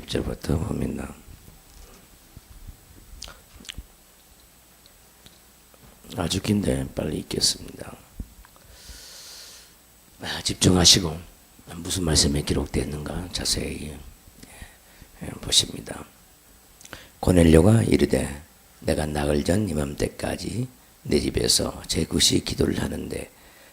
10절부터 봅니다. 아주 긴데 빨리 읽겠습니다. 집중하시고 무슨 말씀이 기록되었는가 자세히 보십니다. 고넬료가 이르되 내가 나흘 전 이맘때까지 내 집에서 제9시 기도를 하는데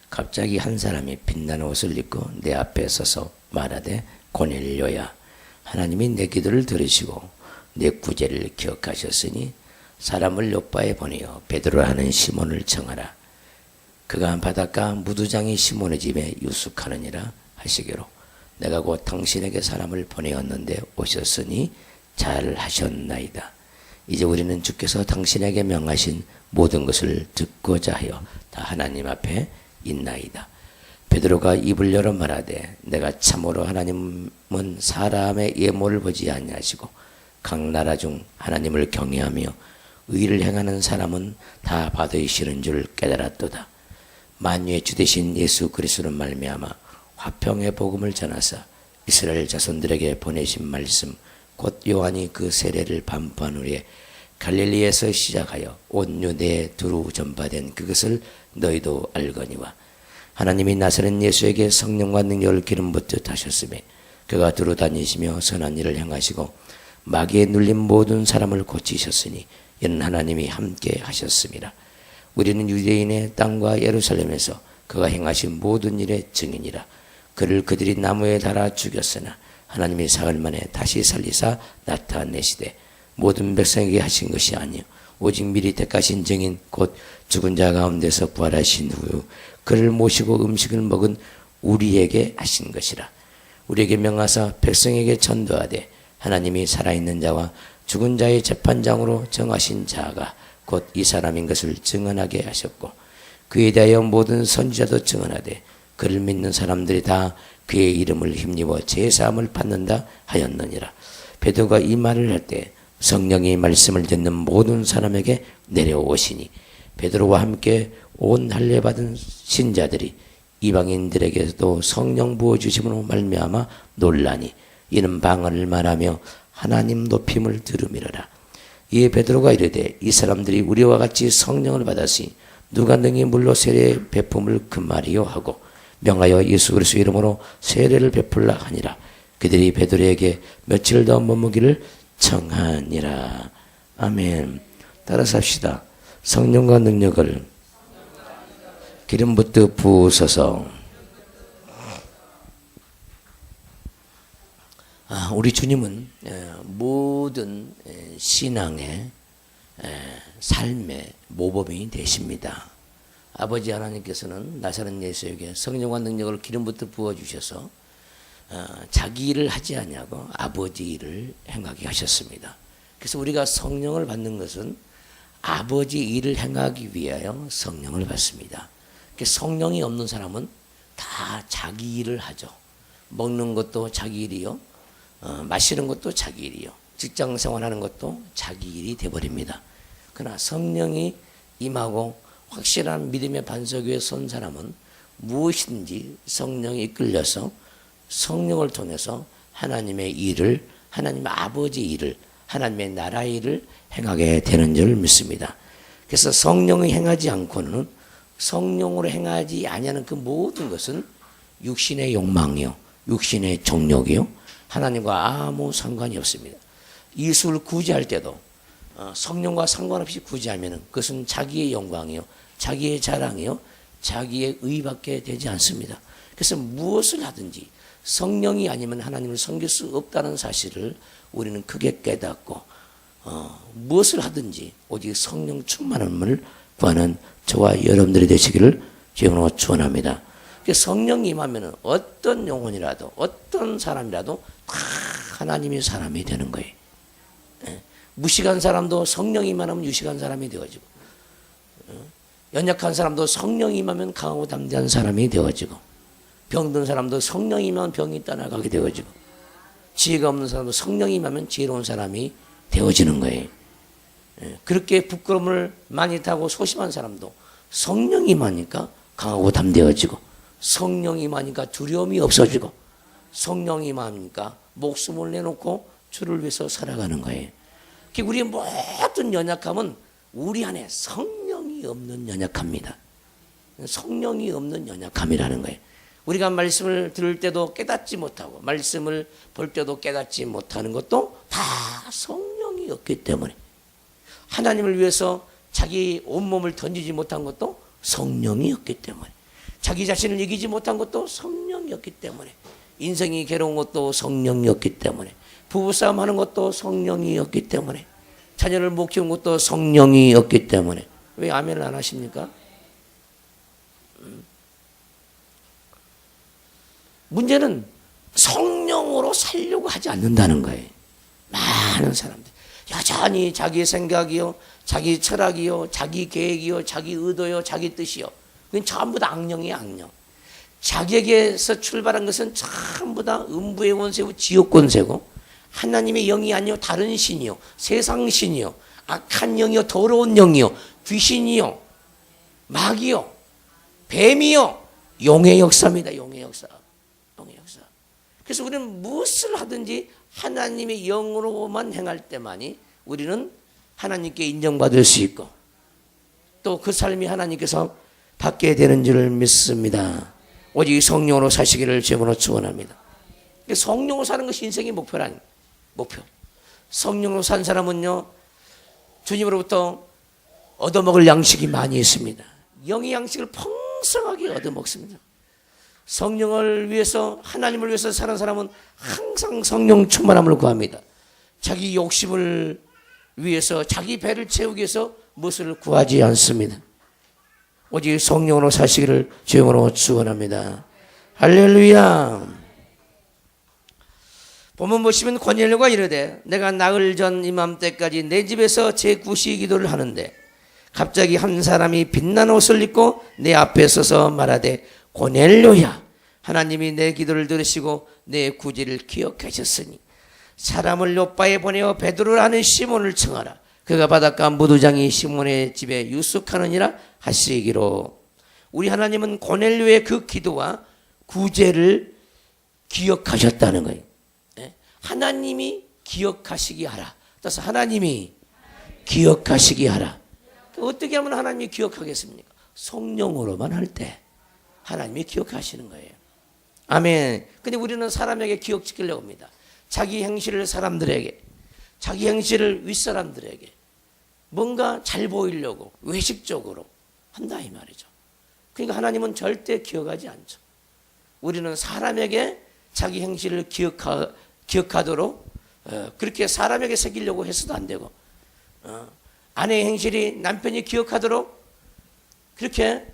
갑자기 한 사람이 빛나는 옷을 입고 내 앞에 서서 말하되 고넬료야, 하나님이 내 기도를 들으시고 내 구제를 기억하셨으니 사람을 요바에 보내어 베드로 하는 시몬을 청하라. 그가 바닷가 무두장이 시몬의 집에 유숙하느니라 하시기로 내가 곧 당신에게 사람을 보내었는데 오셨으니 잘 하셨나이다. 이제 우리는 주께서 당신에게 명하신 모든 것을 듣고자 하여 다 하나님 앞에 있나이다. 베드로가 입을 열어 말하되 내가 참으로 하나님은 사람의 예모를 보지 아니하시고 각 나라 중 하나님을 경외하며 의를 행하는 사람은 다 받으시는 줄 깨달았도다. 만유의 주 되신 예수 그리스도로 말미암아 화평의 복음을 전하사 이스라엘 자손들에게 보내신 말씀 곧 요한이 그 세례를 반포한 후에 갈릴리에서 시작하여 온 유대에 두루 전파된 그것을 너희도 알거니와 하나님이 나사렛 예수에게 성령과 능력을 기름 붓듯 하셨으며 그가 두루 다니시며 선한 일을 행하시고 마귀에 눌린 모든 사람을 고치셨으니 이는 하나님이 함께 하셨습니다. 우리는 유대인의 땅과 예루살렘에서 그가 행하신 모든 일의 증인이라. 그를 그들이 나무에 달아 죽였으나 하나님이 사흘 만에 다시 살리사 나타내시되 모든 백성에게 하신 것이 아니요 오직 미리 택하신 증인 곧 죽은 자 가운데서 부활하신 후 그를 모시고 음식을 먹은 우리에게 하신 것이라. 우리에게 명하사 백성에게 전도하되 하나님이 살아있는 자와 죽은 자의 재판장으로 정하신 자가 곧 이 사람인 것을 증언하게 하셨고 그에 대하여 모든 선지자도 증언하되 그를 믿는 사람들이 다 그의 이름을 힘입어 제사함을 받는다 하였느니라. 베드로가 이 말을 할 때 성령이 말씀을 듣는 모든 사람에게 내려오시니 베드로와 함께 온 할례 받은 신자들이 이방인들에게도 성령 부어주심으로 말미암아 놀라니 이는 방언을 말하며 하나님 높임을 들음이로라. 이에 베드로가 이르되 이 사람들이 우리와 같이 성령을 받았으니 누가 능히 물로 세례 베품을 금하리요 하고 명하여 예수 그리스도 이름으로 세례를 베풀라 하니라. 그들이 베드로에게 며칠 더 머무기를 청하니라. 아멘. 따라서 합시다. 성령과 능력을 기름 붓듯 부으소서. 우리 주님은 모든 신앙의 삶의 모범이 되십니다. 아버지 하나님께서는 나사렛 예수에게 성령과 능력을 기름 붓듯 부어주셔서 자기 일을 하지 아니하고 아버지 일을 행하게 하셨습니다. 그래서 우리가 성령을 받는 것은 아버지 일을 행하기 위하여 성령을 받습니다. 성령이 없는 사람은 다 자기 일을 하죠. 먹는 것도 자기 일이요, 마시는 것도 자기 일이요, 직장 생활하는 것도 자기 일이 되어버립니다. 그러나 성령이 임하고 확실한 믿음의 반석 위에 선 사람은 무엇이든지 성령이 이끌려서 성령을 통해서 하나님의 일을, 하나님 아버지 일을, 하나님의 나라의 일을 행하게 되는 줄 믿습니다. 그래서 성령이 행하지 않고는 성령으로 행하지 아니하는 그 모든 것은 육신의 욕망이요, 육신의 정욕이요, 하나님과 아무 상관이 없습니다. 이웃을 구제할 때도 성령과 상관없이 구제하면 그것은 자기의 영광이요, 자기의 자랑이요, 자기의 의밖에 되지 않습니다. 그래서 무엇을 하든지 성령이 아니면 하나님을 섬길 수 없다는 사실을 우리는 크게 깨닫고 무엇을 하든지 오직 성령 충만함을 구하는 저와 여러분들이 되시기를 주님으로 축원합니다. 성령이 임하면 어떤 영혼이라도 어떤 사람이라도 다 하나님의 사람이 되는 거예요. 무식한 사람도 성령이 임하면 유식한 사람이 되어지고, 연약한 사람도 성령이 임하면 강하고 담대한 사람이 되어지고, 병든 사람도 성령이 임하면 병이 떠나가게 되어지고, 지혜가 없는 사람도 성령이 임하면 지혜로운 사람이 되어지는 거예요. 그렇게 부끄러움을 많이 타고 소심한 사람도 성령이 임하니까 강하고 담대해지고, 성령이 임하니까 두려움이 없어지고, 성령이 임하니까 목숨을 내놓고 주를 위해서 살아가는 거예요. 우리의 모든 연약함은 우리 안에 성령이 없는 연약합니다. 성령이 없는 연약함이라는 거예요. 우리가 말씀을 들을 때도 깨닫지 못하고 말씀을 볼 때도 깨닫지 못하는 것도 다 성령이 없기 때문에, 하나님을 위해서 자기 온몸을 던지지 못한 것도 성령이 없기 때문에, 자기 자신을 이기지 못한 것도 성령이 없기 때문에, 인생이 괴로운 것도 성령이 없기 때문에, 부부싸움 하는 것도 성령이 없기 때문에, 자녀를 못 키우는 것도 성령이 없기 때문에. 왜 아멘을 안 하십니까? 문제는 성령으로 살려고 하지 않는다는 거예요. 많은 사람들 여전히 자기 생각이요, 자기 철학이요, 자기 계획이요, 자기 의도요, 자기 뜻이요, 그건 전부 다 악령이에요. 악령. 자기에게서 출발한 것은 전부 다 음부의 권세고 지옥 권세고, 하나님의 영이 아니요 다른 신이요, 세상 신이요, 악한 영이요, 더러운 영이요, 귀신이요, 마귀요, 뱀이요, 용의 역사입니다. 용의 역사. 용의 역사. 그래서 우리는 무엇을 하든지 하나님의 영으로만 행할 때만이 우리는 하나님께 인정받을 수 있고 또 그 삶이 하나님께서 받게 되는 줄 믿습니다. 오직 성령으로 사시기를 주님으로 축원합니다. 성령으로 사는 것이 인생의 목표란 목표. 성령으로 산 사람은요, 주님으로부터 얻어먹을 양식이 많이 있습니다. 영의 양식을 풍성하게 얻어먹습니다. 성령을 위해서, 하나님을 위해서 사는 사람은 항상 성령 충만함을 구합니다. 자기 욕심을 위해서, 자기 배를 채우기 위해서 무엇을 구하지 않습니다. 오직 성령으로 사시기를 주님으로 축원합니다. 할렐루야. 본문 보시면 고넬료가 이르되 내가 나흘 전 이맘때까지 내 집에서 제9시 기도를 하는데 갑자기 한 사람이 빛난 옷을 입고 내 앞에 서서 말하되 고넬료야, 하나님이 내 기도를 들으시고 내 구제를 기억하셨으니 사람을 요바에 보내어 베드로라 하는 시몬을 청하라. 그가 바닷가 무두장이 시몬의 집에 유숙하느니라 하시기로. 우리 하나님은 고넬료의 그 기도와 구제를 기억하셨다는 거예요. 하나님이 기억하시기 하라. 따라서 하나님이 기억하시기 하라. 어떻게 하면 하나님이 기억하겠습니까? 성령으로만 할 때 하나님이 기억하시는 거예요. 아멘. 근데 우리는 사람에게 기억시키려고 합니다. 자기 행실을 사람들에게, 자기 행실을 윗사람들에게 뭔가 잘 보이려고 외식적으로 한다 이 말이죠. 그러니까 하나님은 절대 기억하지 않죠. 우리는 사람에게 자기 행실을 기억하도록 그렇게 사람에게 새기려고 해서도 안 되고, 아내의 행실이 남편이 기억하도록 그렇게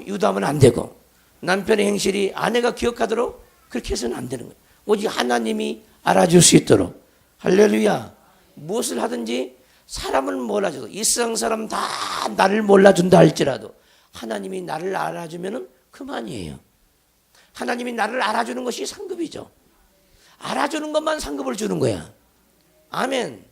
유도하면 안 되고, 남편의 행실이 아내가 기억하도록 그렇게 해서는 안 되는 거예요. 오직 하나님이 알아줄 수 있도록. 할렐루야. 무엇을 하든지 사람을 몰라줘도, 이 세상 사람 다 나를 몰라준다 할지라도 하나님이 나를 알아주면 그만이에요. 하나님이 나를 알아주는 것이 상급이죠. 알아주는 것만 상급을 주는 거야. 아멘.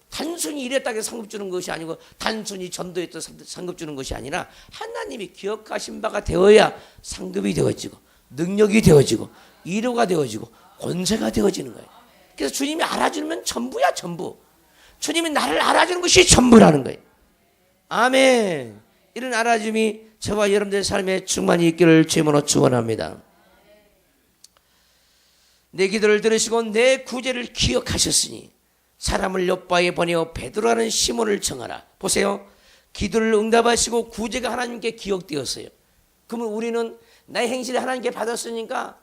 단순히 이랬다고 상급 주는 것이 아니고, 단순히 전도했다 상급 주는 것이 아니라 하나님이 기억하신 바가 되어야 상급이 되어지고, 능력이 되어지고, 위로가 되어지고, 권세가 되어지는 거예요. 그래서 주님이 알아주면 전부야, 전부. 주님이 나를 알아주는 것이 전부라는 거예요. 아멘. 이런 알아줌이 저와 여러분들의 삶에 충만히 있기를 주님으로 축원합니다. 내 기도를 들으시고 내 구제를 기억하셨으니 사람을 요바에 보내어 베드로라는 시몬을 청하라. 보세요. 기도를 응답하시고 구제가 하나님께 기억되었어요. 그러면 우리는 나의 행실을 하나님께 받았으니까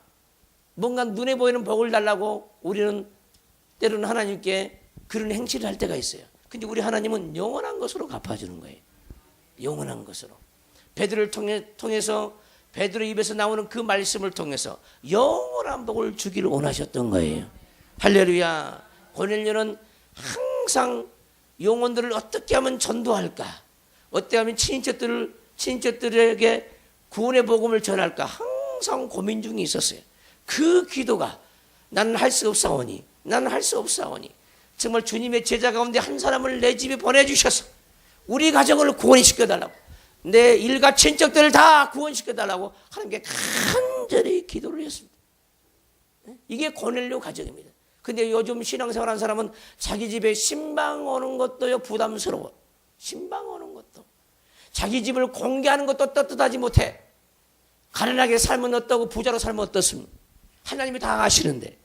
뭔가 눈에 보이는 복을 달라고 우리는 때로는 하나님께 그런 행실을 할 때가 있어요. 근데 우리 하나님은 영원한 것으로 갚아주는 거예요. 영원한 것으로. 베드로를 통해서 베드로 입에서 나오는 그 말씀을 통해서 영원한 복을 주기를 원하셨던 거예요. 할렐루야. 고넬료는 항상 영혼들을 어떻게 하면 전도할까, 어떻게 하면 친인척들에게 구원의 복음을 전할까 항상 고민 중에 있었어요. 그 기도가 나는 할 수 없사오니, 나는 할 수 없사오니, 정말 주님의 제자 가운데 한 사람을 내 집에 보내주셔서 우리 가정을 구원시켜달라고, 내 일가 친척들을 다 구원시켜달라고 하나님께 간절히 기도를 했습니다. 이게 고넬료 가정입니다. 근데 요즘 신앙생활하는 사람은 자기 집에 신방 오는 것도요 부담스러워. 신방 오는 것도. 자기 집을 공개하는 것도 떳떳하지 못해. 가난하게 살면 어떠고 부자로 살면 어떻습니까? 하나님이 다 아시는데.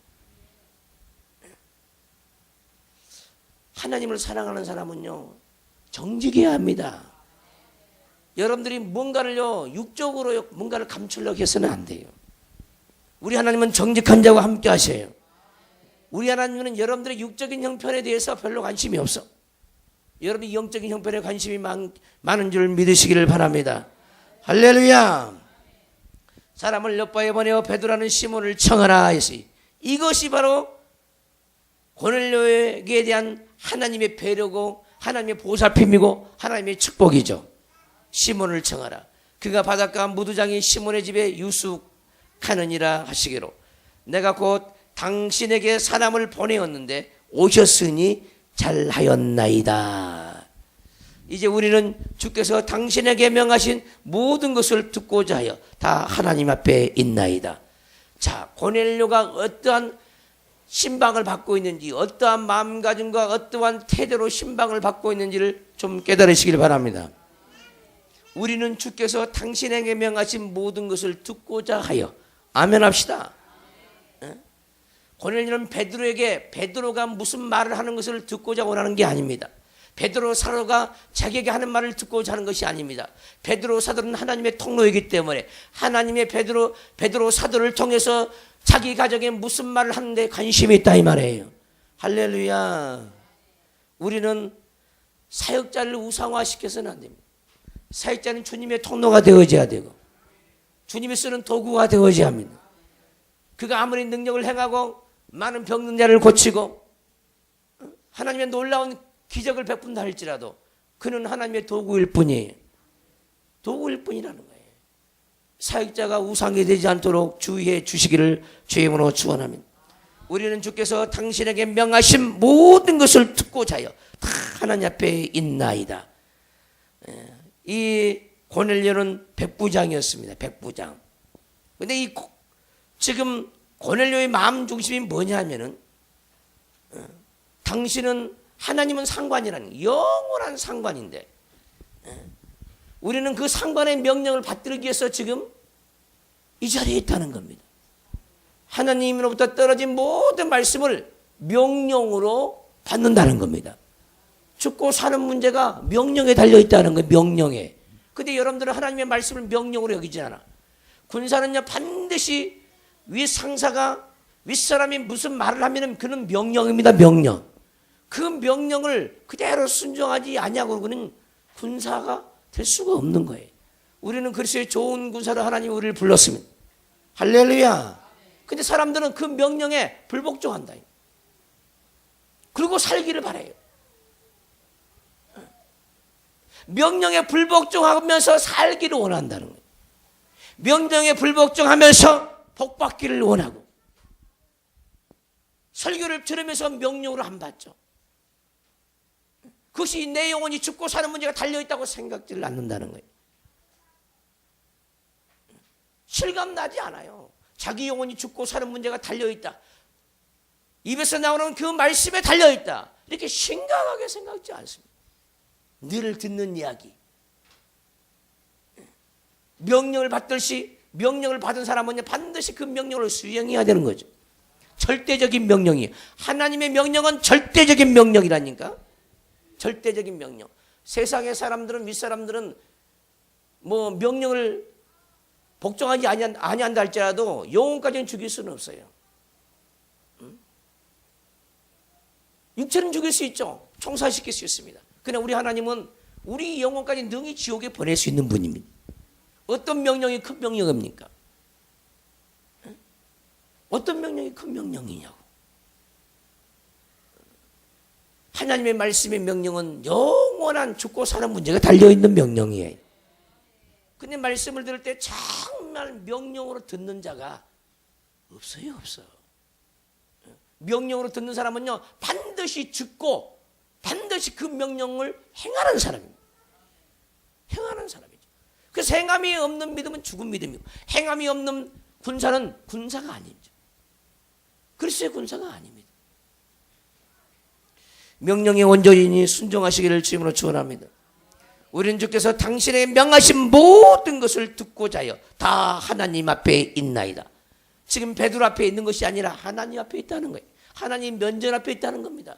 하나님을 사랑하는 사람은요 정직해야 합니다. 여러분들이 뭔가를요 육적으로 뭔가를 감추려고 해서는 안 돼요. 우리 하나님은 정직한 자와 함께 하셔요. 우리 하나님은 여러분들의 육적인 형편에 대해서 별로 관심이 없어. 여러분이 영적인 형편에 관심이 많은 줄 믿으시기를 바랍니다. 할렐루야. 사람을 엿바에 보내어 베드로라는 시몬을 청하라 했어요. 이것이 바로 고넬료에게 대한 하나님의 배려고 하나님의 보살핌이고 하나님의 축복이죠. 시몬을 청하라. 그가 바닷가 무두장인 시몬의 집에 유숙하느니라 하시기로 내가 곧 당신에게 사람을 보내었는데 오셨으니 잘하였나이다. 이제 우리는 주께서 당신에게 명하신 모든 것을 듣고자 하여 다 하나님 앞에 있나이다. 자, 고넬료가 어떠한 신방을 받고 있는지, 어떠한 마음가짐과 어떠한 태도로 신방을 받고 있는지를 좀 깨달으시길 바랍니다. 우리는 주께서 당신에게 명하신 모든 것을 듣고자 하여 아멘 합시다. 고넬료는 베드로가 무슨 말을 하는 것을 듣고자 원하는 게 아닙니다. 베드로 사도가 자기에게 하는 말을 듣고자 하는 것이 아닙니다. 베드로 사도는 하나님의 통로이기 때문에 하나님의 베드로 사도를 통해서 자기 가정에 무슨 말을 하는데 관심이 있다 이 말이에요. 할렐루야. 우리는 사역자를 우상화시켜서는 안 됩니다. 사역자는 주님의 통로가 되어져야 되고 주님이 쓰는 도구가 되어져야 합니다. 그가 아무리 능력을 행하고 많은 병든 자를 고치고 하나님의 놀라운 기적을 베푼다 할지라도 그는 하나님의 도구일 뿐이에요. 도구일 뿐이라는 거예요. 사역자가 우상이 되지 않도록 주의해 주시기를 주의 이름으로 축원합니다. 우리는 주께서 당신에게 명하신 모든 것을 듣고자 하여 다 하나님 앞에 있나이다. 이 고넬료는 백부장이었습니다. 백부장. 근데 지금 고넬료의 마음 중심이 뭐냐면은 당신은 하나님은 상관이라는 영원한 상관인데 우리는 그 상관의 명령을 받들기 위해서 지금 이 자리에 있다는 겁니다. 하나님으로부터 떨어진 모든 말씀을 명령으로 받는다는 겁니다. 죽고 사는 문제가 명령에 달려있다는 거예요. 명령에. 근데 여러분들은 하나님의 말씀을 명령으로 여기지 않아. 군사는요 반드시 윗상사가 윗사람이 무슨 말을 하면 그는 명령입니다. 명령. 그 명령을 그대로 순종하지 아니하고 그는 군사가 될 수가 없는 거예요. 우리는 그리스도의 좋은 군사로 하나님이 우리를 불렀습니다. 할렐루야. 근데 사람들은 그 명령에 불복종한다. 그리고 살기를 바라요. 명령에 불복종하면서 살기를 원한다는 거예요. 명령에 불복종하면서 복받기를 원하고 설교를 들으면서 명령으로 안 받죠. 그것이 내 영혼이 죽고 사는 문제가 달려있다고 생각지를 않는다는 거예요. 실감나지 않아요. 자기 영혼이 죽고 사는 문제가 달려있다. 입에서 나오는 그 말씀에 달려있다. 이렇게 심각하게 생각지 않습니다. 늘 듣는 이야기. 명령을 받듯이 명령을 받은 사람은 반드시 그 명령을 수행해야 되는 거죠. 절대적인 명령이에요. 하나님의 명령은 절대적인 명령이라니까. 절대적인 명령. 세상의 사람들은 윗사람들은 뭐 명령을 복종하지 아니한다 할지라도 영혼까지는 죽일 수는 없어요. 육체는 죽일 수 있죠. 총살시킬 수 있습니다. 그러나 우리 하나님은 우리 영혼까지 능히 지옥에 보낼 수 있는 분입니다. 어떤 명령이 큰 명령입니까? 어떤 명령이 큰 명령이냐고. 하나님의 말씀의 명령은 영원한 죽고 사는 문제가 달려있는 명령이에요. 근데 말씀을 들을 때 정말 명령으로 듣는 자가 없어요. 없어. 명령으로 듣는 사람은요 반드시 듣고 반드시 그 명령을 행하는 사람입니다. 행하는 사람이죠. 그래서 행함이 없는 믿음은 죽은 믿음이고 행함이 없는 군사는 군사가 아니죠. 그리스도의 군사가 아닙니다. 명령에 온전히 순종하시기를 주님으로 축원합니다. 우리는 주께서 당신의 명하신 모든 것을 듣고자 하여 다 하나님 앞에 있나이다. 지금 베드로 앞에 있는 것이 아니라 하나님 앞에 있다는 거예요. 하나님 면전 앞에 있다는 겁니다.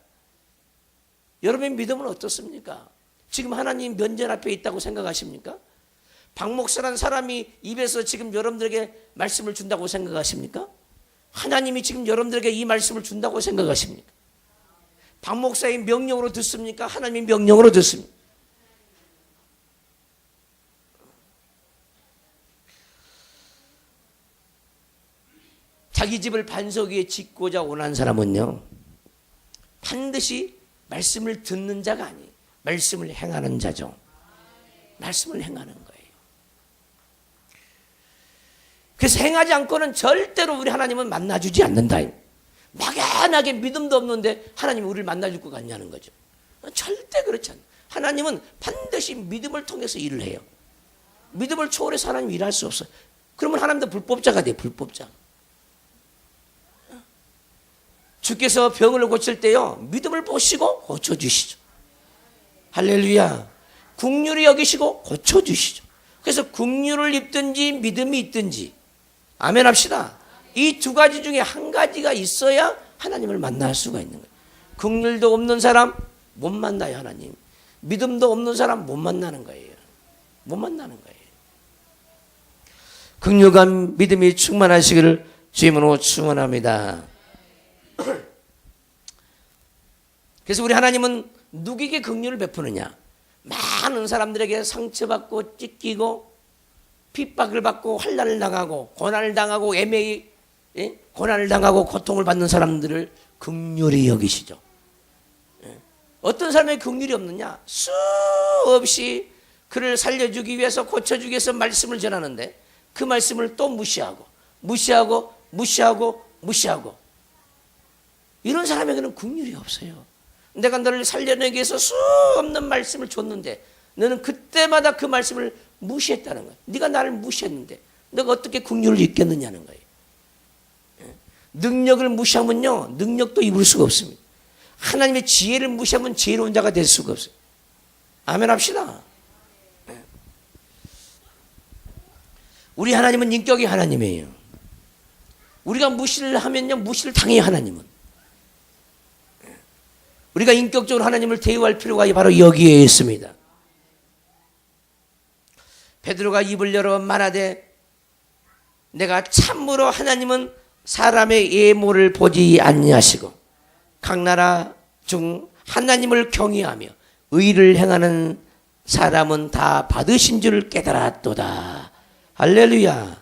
여러분의 믿음은 어떻습니까? 지금 하나님 면전 앞에 있다고 생각하십니까? 박 목사라는 사람이 입에서 지금 여러분들에게 말씀을 준다고 생각하십니까? 하나님이 지금 여러분들에게 이 말씀을 준다고 생각하십니까? 박 목사의 명령으로 듣습니까? 하나님의 명령으로 듣습니까? 자기 집을 반석 위에 짓고자 원한 사람은요, 반드시 말씀을 듣는 자가 아니에요. 말씀을 행하는 자죠. 말씀을 행하는 거예요. 그래서 행하지 않고는 절대로 우리 하나님은 만나주지 않는다. 막연하게 믿음도 없는데 하나님이 우리를 만나줄 것 같냐는 거죠. 절대 그렇지 않아요. 하나님은 반드시 믿음을 통해서 일을 해요. 믿음을 초월해서 하나님이 일할 수 없어요. 그러면 하나님도 불법자가 돼요. 불법자. 주께서 병을 고칠 때요, 믿음을 보시고 고쳐주시죠. 할렐루야. 긍휼히 여기시고 고쳐주시죠. 그래서 긍휼을 입든지 믿음이 있든지, 아멘 합시다. 이 두 가지 중에 한 가지가 있어야 하나님을 만날 수가 있는 거예요. 긍휼도 없는 사람 못 만나요, 하나님. 믿음도 없는 사람 못 만나는 거예요. 못 만나는 거예요. 긍휼과 믿음이 충만하시기를 주님으로 축원합니다. 그래서 우리 하나님은 누구에게 긍휼을 베푸느냐? 많은 사람들에게 상처받고 찢기고 핍박을 받고 환난을 당하고 고난을 당하고 애매히 고난을 당하고 고통을 받는 사람들을 긍휼히 여기시죠. 어떤 사람의 긍휼이 없느냐? 수없이 그를 살려주기 위해서 고쳐주기 위해서 말씀을 전하는데 그 말씀을 또 무시하고 이런 사람에게는 긍휼이 없어요. 내가 너를 살려내기 위해서 수없는 말씀을 줬는데 너는 그때마다 그 말씀을 무시했다는 거예요. 네가 나를 무시했는데 너가 어떻게 긍휼을 입겠느냐는 거예요. 능력을 무시하면요, 능력도 입을 수가 없습니다. 하나님의 지혜를 무시하면 지혜로운 자가 될 수가 없어요. 아멘 합시다. 우리 하나님은 인격이 하나님이에요. 우리가 무시를 하면요, 무시를 당해요. 하나님은. 우리가 인격적으로 하나님을 대우할 필요가 바로 여기에 있습니다. 베드로가 입을 열어 말하되 내가 참으로 하나님은 사람의 예모를 보지 아니하시고 각 나라 중 하나님을 경외하며 의를 행하는 사람은 다 받으신 줄 깨달았도다. 할렐루야.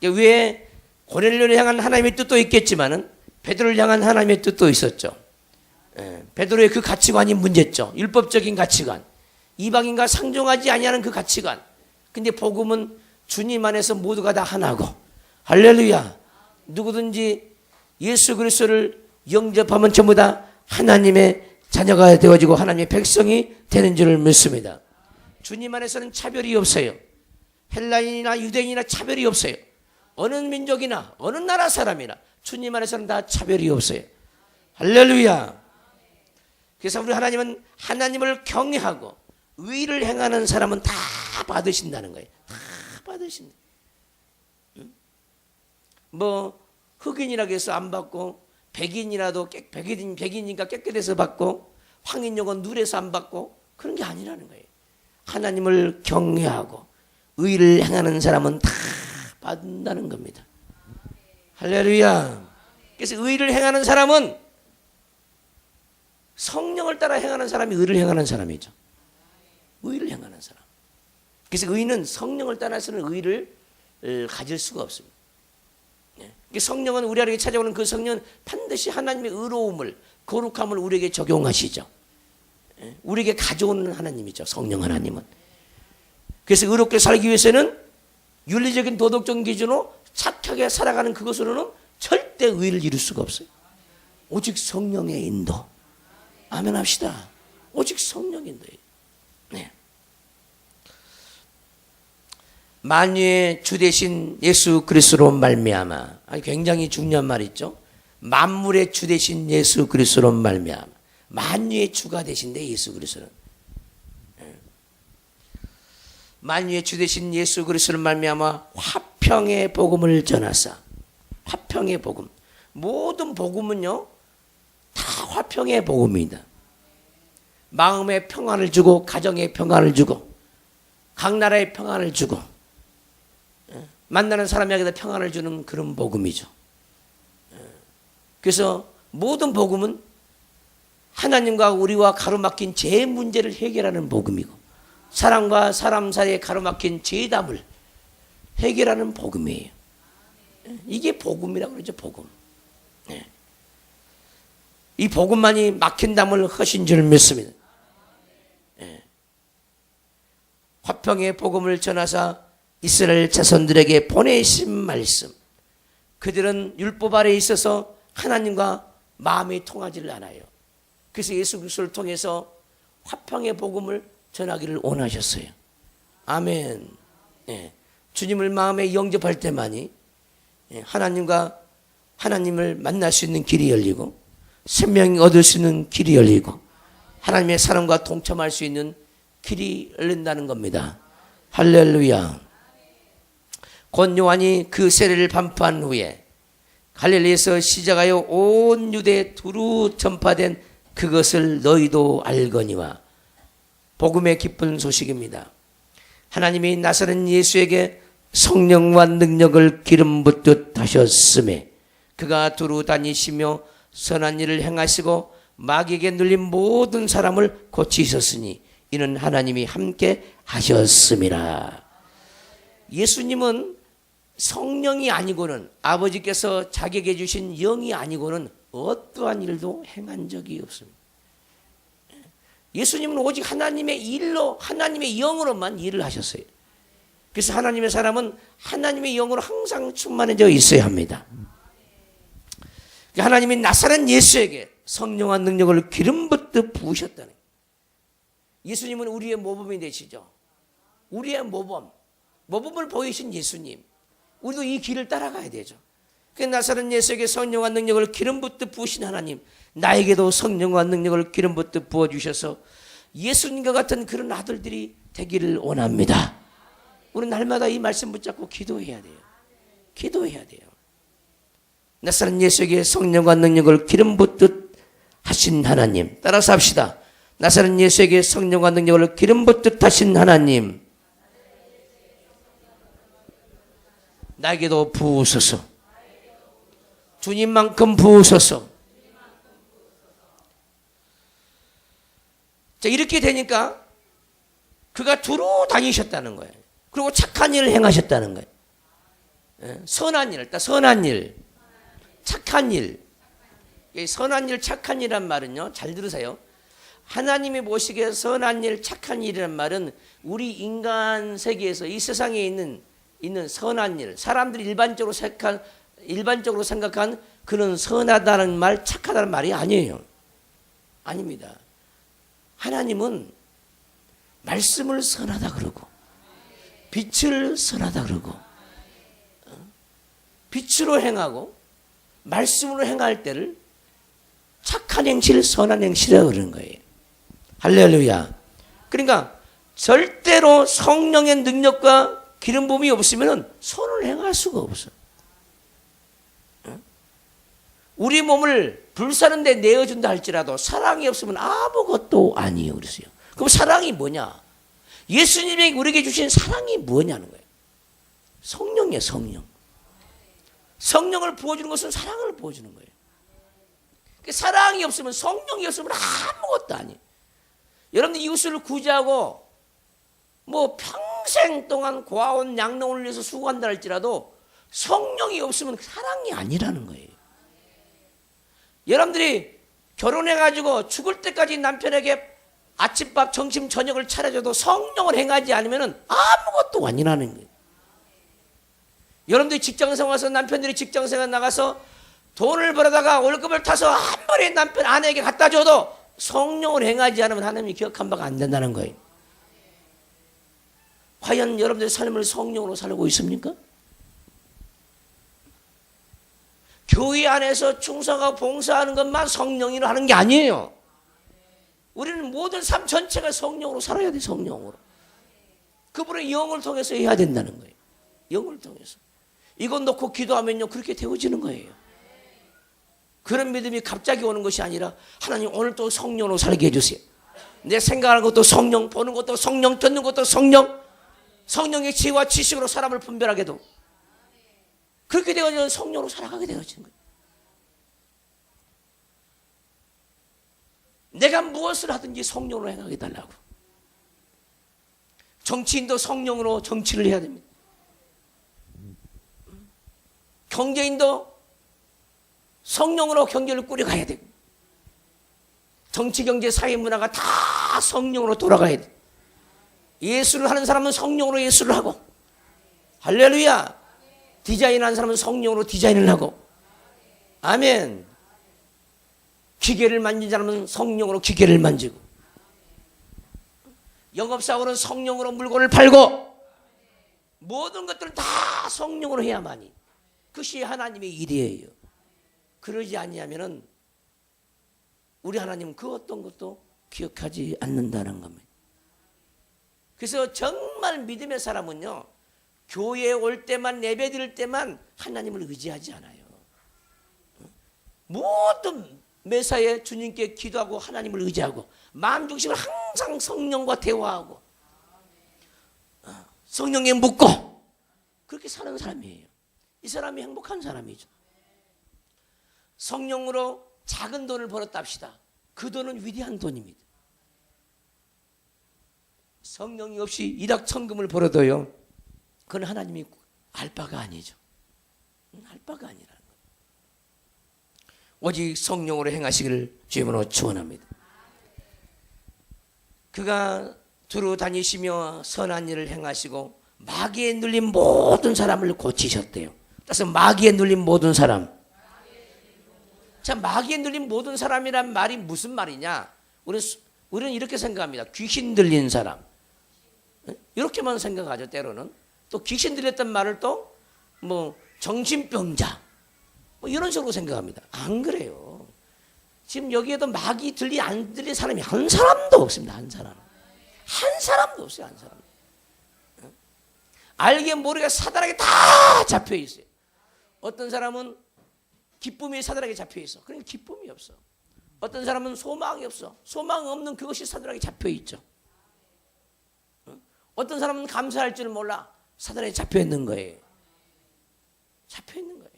왜 고넬료를 향한 하나님의 뜻도 있겠지만은 베드로를 향한 하나님의 뜻도 있었죠. 베드로의 그 가치관이 문제죠. 율법적인 가치관, 이방인과 상종하지 아니하는 그 가치관. 근데 복음은 주님 안에서 모두가 다 하나고, 할렐루야. 누구든지 예수 그리스도를 영접하면 전부 다 하나님의 자녀가 되어지고 하나님의 백성이 되는 줄을 믿습니다. 주님 안에서는 차별이 없어요. 헬라인이나 유대인이나 차별이 없어요. 어느 민족이나 어느 나라 사람이나 주님 안에서는 다 차별이 없어요. 할렐루야. 그래서 우리 하나님은 하나님을 경외하고 의를 행하는 사람은 다 받으신다는 거예요. 다 받으신다. 뭐 흑인이라고 해서 안 받고 백인이라도 백인이니까 깨끗해서 받고 황인용은 누래서 안 받고 그런 게 아니라는 거예요. 하나님을 경외하고 의를 행하는 사람은 다 받는다는 겁니다. 할렐루야. 그래서 의를 행하는 사람은 성령을 따라 행하는 사람이 의를 행하는 사람이죠. 의를 행하는 사람. 그래서 의는 성령을 따라서는 의를 가질 수가 없습니다. 성령은 우리 안에 찾아오는 그 성령은 반드시 하나님의 의로움을, 거룩함을 우리에게 적용하시죠. 우리에게 가져오는 하나님이죠. 성령 하나님은. 그래서 의롭게 살기 위해서는 윤리적인 도덕적인 기준으로 착하게 살아가는 그것으로는 절대 의를 이룰 수가 없어요. 오직 성령의 인도. 아멘 합시다. 오직 성령의 인도예요. 네. 만유의 주 되신 예수 그리스도로 말미암아. 굉장히 중요한 말이 있죠. 만물의 주 되신 예수 그리스도로 말미암아 만유의 주가 되신데 예수 그리스도는 만유의 주 되신 예수 그리스도로 말미암아 화평의 복음을 전하사 화평의 복음 모든 복음은요 다 화평의 복음입니다. 마음의 평안을 주고 가정의 평안을 주고 각 나라의 평안을 주고 만나는 사람에게도 평안을 주는 그런 복음이죠. 그래서 모든 복음은 하나님과 우리와 가로막힌 죄 문제를 해결하는 복음이고 사람과 사람 사이에 가로막힌 죄담을 해결하는 복음이에요. 이게 복음이라고 그러죠. 복음. 이 복음만이 막힌 담을 허신 줄 믿습니다. 화평의 복음을 전하사 이스라엘 자손들에게 보내신 말씀. 그들은 율법 아래에 있어서 하나님과 마음이 통하지를 않아요. 그래서 예수 그리스도를 통해서 화평의 복음을 전하기를 원하셨어요. 아멘. 주님을 마음에 영접할 때만이 하나님과 하나님을 만날 수 있는 길이 열리고 생명이 얻을 수 있는 길이 열리고 하나님의 사랑과 동참할 수 있는 길이 열린다는 겁니다. 할렐루야. 곧 요한이 그 세례를 반포한 후에 갈릴리에서 시작하여 온 유대에 두루 전파된 그것을 너희도 알거니와 복음의 기쁜 소식입니다. 하나님이 나사렛 예수에게 성령과 능력을 기름 붓듯 하셨음에 그가 두루 다니시며 선한 일을 행하시고 마귀에게 눌린 모든 사람을 고치셨으니 이는 하나님이 함께 하셨음이라. 예수님은 성령이 아니고는 아버지께서 자기에게 주신 영이 아니고는 어떠한 일도 행한 적이 없습니다. 예수님은 오직 하나님의 일로 하나님의 영으로만 일을 하셨어요. 그래서 하나님의 사람은 하나님의 영으로 항상 충만해져 있어야 합니다. 하나님이 나사렛 예수에게 성령과 능력을 기름 붓듯 부으셨다는 거예요. 예수님은 우리의 모범이 되시죠. 우리의 모범을 보이신 예수님. 우리도 이 길을 따라가야 되죠. 그 나사렛 예수에게 성령과 능력을 기름 붓듯 부으신 하나님, 나에게도 성령과 능력을 기름 붓듯 부어주셔서 예수님과 같은 그런 아들들이 되기를 원합니다. 우리는 날마다 이 말씀 붙잡고 기도해야 돼요. 기도해야 돼요. 나사렛 예수에게 성령과 능력을 기름 붓듯 하신 하나님, 따라서 합시다. 나사렛 예수에게 성령과 능력을 기름 붓듯 하신 하나님, 나에게도 부으소서. 주님만큼 부으소서. 자, 이렇게 되니까 그가 두루 다니셨다는 거예요. 그리고 착한 일을 행하셨다는 거예요. 선한 일, 선한 일, 착한 일. 선한 일, 착한 일이란 말은요, 잘 들으세요. 하나님이 보시기에 선한 일, 착한 일이란 말은 우리 인간 세계에서 이 세상에 있는 선한 일, 사람들이 일반적으로 생각한 그런 선하다는 말, 착하다는 말이 아니에요. 아닙니다. 하나님은 말씀을 선하다 그러고 빛을 선하다 그러고 빛으로 행하고 말씀으로 행할 때를 착한 행실, 선한 행실이라고 그러는 거예요. 할렐루야. 그러니까 절대로 성령의 능력과 기름 부음이 없으면 선을 행할 수가 없어. 우리 몸을 불사는 데 내어준다 할지라도 사랑이 없으면 아무것도 아니에요. 그랬어요. 그럼 사랑이 뭐냐? 예수님이 우리에게 주신 사랑이 뭐냐는 거예요. 성령이에요. 성령. 성령을 부어주는 것은 사랑을 부어주는 거예요. 사랑이 없으면, 성령이 없으면 아무것도 아니에요. 여러분들 이웃을 구제하고 뭐 평생 동안 고아원 양롱을 위해서 수고한다 할지라도 성령이 없으면 사랑이 아니라는 거예요. 여러분들이 결혼해가지고 죽을 때까지 남편에게 아침밥, 점심, 저녁을 차려줘도 성령을 행하지 않으면 아무것도 아니라는 거예요. 여러분들이 직장생활 와서 남편들이 직장생활 나가서 돈을 벌어다가 월급을 타서 한 번에 남편 아내에게 갖다 줘도 성령을 행하지 않으면 하나님이 기억한 바가 안 된다는 거예요. 과연 여러분들의 삶을 성령으로 살고 있습니까? 교회 안에서 충성하고 봉사하는 것만 성령으로 하는 게 아니에요. 우리는 모든 삶 전체가 성령으로 살아야 돼. 성령으로. 그분의 영을 통해서 해야 된다는 거예요. 영을 통해서. 이것 놓고 기도하면요 그렇게 되어지는 거예요. 그런 믿음이 갑자기 오는 것이 아니라 하나님 오늘 또 성령으로 살게 해주세요. 내 생각하는 것도 성령, 보는 것도 성령, 듣는 것도 성령, 성령의 지혜와 지식으로 사람을 분별하게도 그렇게 되어지면 성령으로 살아가게 되어지는 거예요. 내가 무엇을 하든지 성령으로 행하게 달라고. 정치인도 성령으로 정치를 해야 됩니다. 경제인도 성령으로 경제를 꾸려가야 되고, 정치, 경제, 사회, 문화가 다 성령으로 돌아가야 돼. 예술을 하는 사람은 성령으로 예술을 하고, 할렐루야. 디자인하는 사람은 성령으로 디자인을 하고, 아멘. 기계를 만진 사람은 성령으로 기계를 만지고, 영업사원은 성령으로 물건을 팔고, 모든 것들은 다 성령으로 해야만이 그것이 하나님의 일이에요. 그러지 아니하면은 우리 하나님은 그 어떤 것도 기억하지 않는다는 겁니다. 그래서 정말 믿음의 사람은요, 교회에 올 때만, 예배 드릴 때만 하나님을 의지하지 않아요. 모든 매사에 주님께 기도하고 하나님을 의지하고 마음 중심을 항상 성령과 대화하고 성령에 묻고 그렇게 사는 사람이에요. 이 사람이 행복한 사람이죠. 성령으로 작은 돈을 벌었다 합시다. 그 돈은 위대한 돈입니다. 성령이 없이 일확천금을 벌어도요, 그건 하나님이 알 바가 아니죠. 알 바가 아니라는 거예요. 오직 성령으로 행하시기를 주님으로 축원합니다. 그가 두루 다니시며 선한 일을 행하시고 마귀에 눌린 모든 사람을 고치셨대요. 그래서 마귀에 눌린 모든 사람. 자, 마귀에 눌린 모든 사람이란 말이 무슨 말이냐? 우리는 이렇게 생각합니다. 귀신 들린 사람. 이렇게만 생각하죠, 때로는. 또 귀신 들렸던 말을 또 뭐 정신병자 뭐 이런 식으로 생각합니다. 안 그래요. 지금 여기에도 마귀 들리 안 들린 사람이 한 사람도 없습니다. 한 사람. 한 사람도 없어요. 한 사람. 알게 모르게 사단에게 다 잡혀 있어요. 어떤 사람은 기쁨이 사단에게 잡혀 있어. 그러니까 기쁨이 없어. 어떤 사람은 소망이 없어. 소망 없는 그것이 사단에게 잡혀 있죠. 어떤 사람은 감사할 줄 몰라. 사단에 잡혀 있는 거예요. 잡혀 있는 거예요.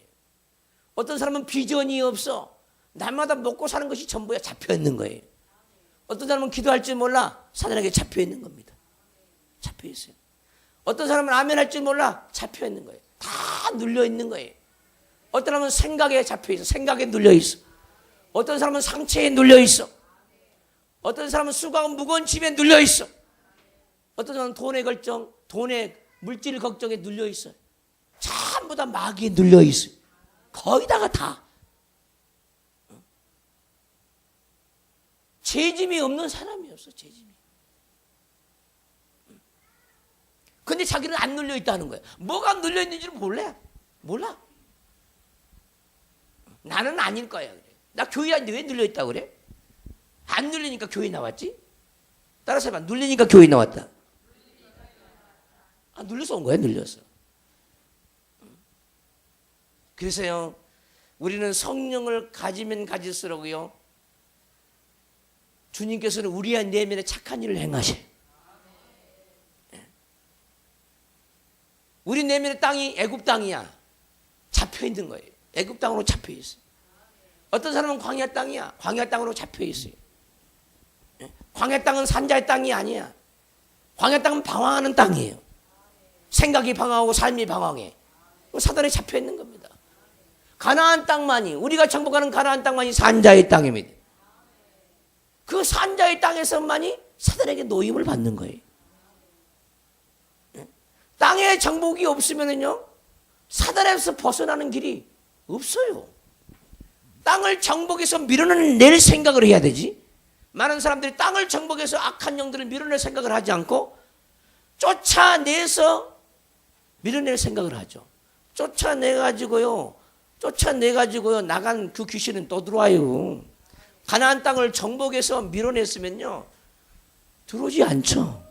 어떤 사람은 비전이 없어. 날마다 먹고 사는 것이 전부야. 잡혀 있는 거예요. 어떤 사람은 기도할 줄 몰라. 사단에게 잡혀 있는 겁니다. 잡혀 있어요. 어떤 사람은 아멘 할 줄 몰라. 잡혀 있는 거예요. 다 눌려 있는 거예요. 어떤 사람은 생각에 잡혀 있어. 생각에 눌려 있어. 어떤 사람은 상처에 눌려 있어. 어떤 사람은 수고하고 무거운 짐에 눌려 있어. 어떤 사람은 돈의 걱정, 돈의 물질 걱정에 눌려 있어요. 전부 다 마귀에 눌려 있어요. 거기다가 다. 죄짐이 없는 사람이 없어. 죄짐이. 근데 자기는 안 눌려 있다는 거야. 뭐가 눌려 있는지를 몰라. 나는 아닐 거야. 그래. 나 교회 왔는데 왜 눌려 있다고 그래? 안 눌리니까 교회 나왔지? 따라서 해봐. 눌리니까 교회 나왔다. 아, 눌려서 온 거야. 눌려서. 그래서요, 우리는 성령을 가지면 가질수록요, 주님께서는 우리의 내면에 착한 일을 행하셔요. 우리 내면의 땅이 애굽 땅이야. 잡혀 있는 거예요. 애굽 땅으로 잡혀 있어요. 어떤 사람은 광야 땅이야. 광야 땅으로 잡혀 있어요. 광야 땅은 산자의 땅이 아니야. 광야 땅은 방황하는 땅이에요. 생각이 방황하고 삶이 방황해. 사단에 잡혀 있는 겁니다. 가나안 땅만이, 우리가 정복하는 가나안 땅만이 산자의 땅입니다. 그 산자의 땅에서만이 사단에게 노임을 받는 거예요. 땅에 정복이 없으면요, 사단에서 벗어나는 길이 없어요. 땅을 정복해서 밀어낼 생각을 해야 되지. 많은 사람들이 땅을 정복해서 악한 영들을 밀어낼 생각을 하지 않고 쫓아내서 밀어낼 생각을 하죠. 쫓아내가지고요, 쫓아내가지고 나간 그 귀신은 또 들어와요. 가나안 땅을 정복해서 밀어냈으면요, 들어오지 않죠.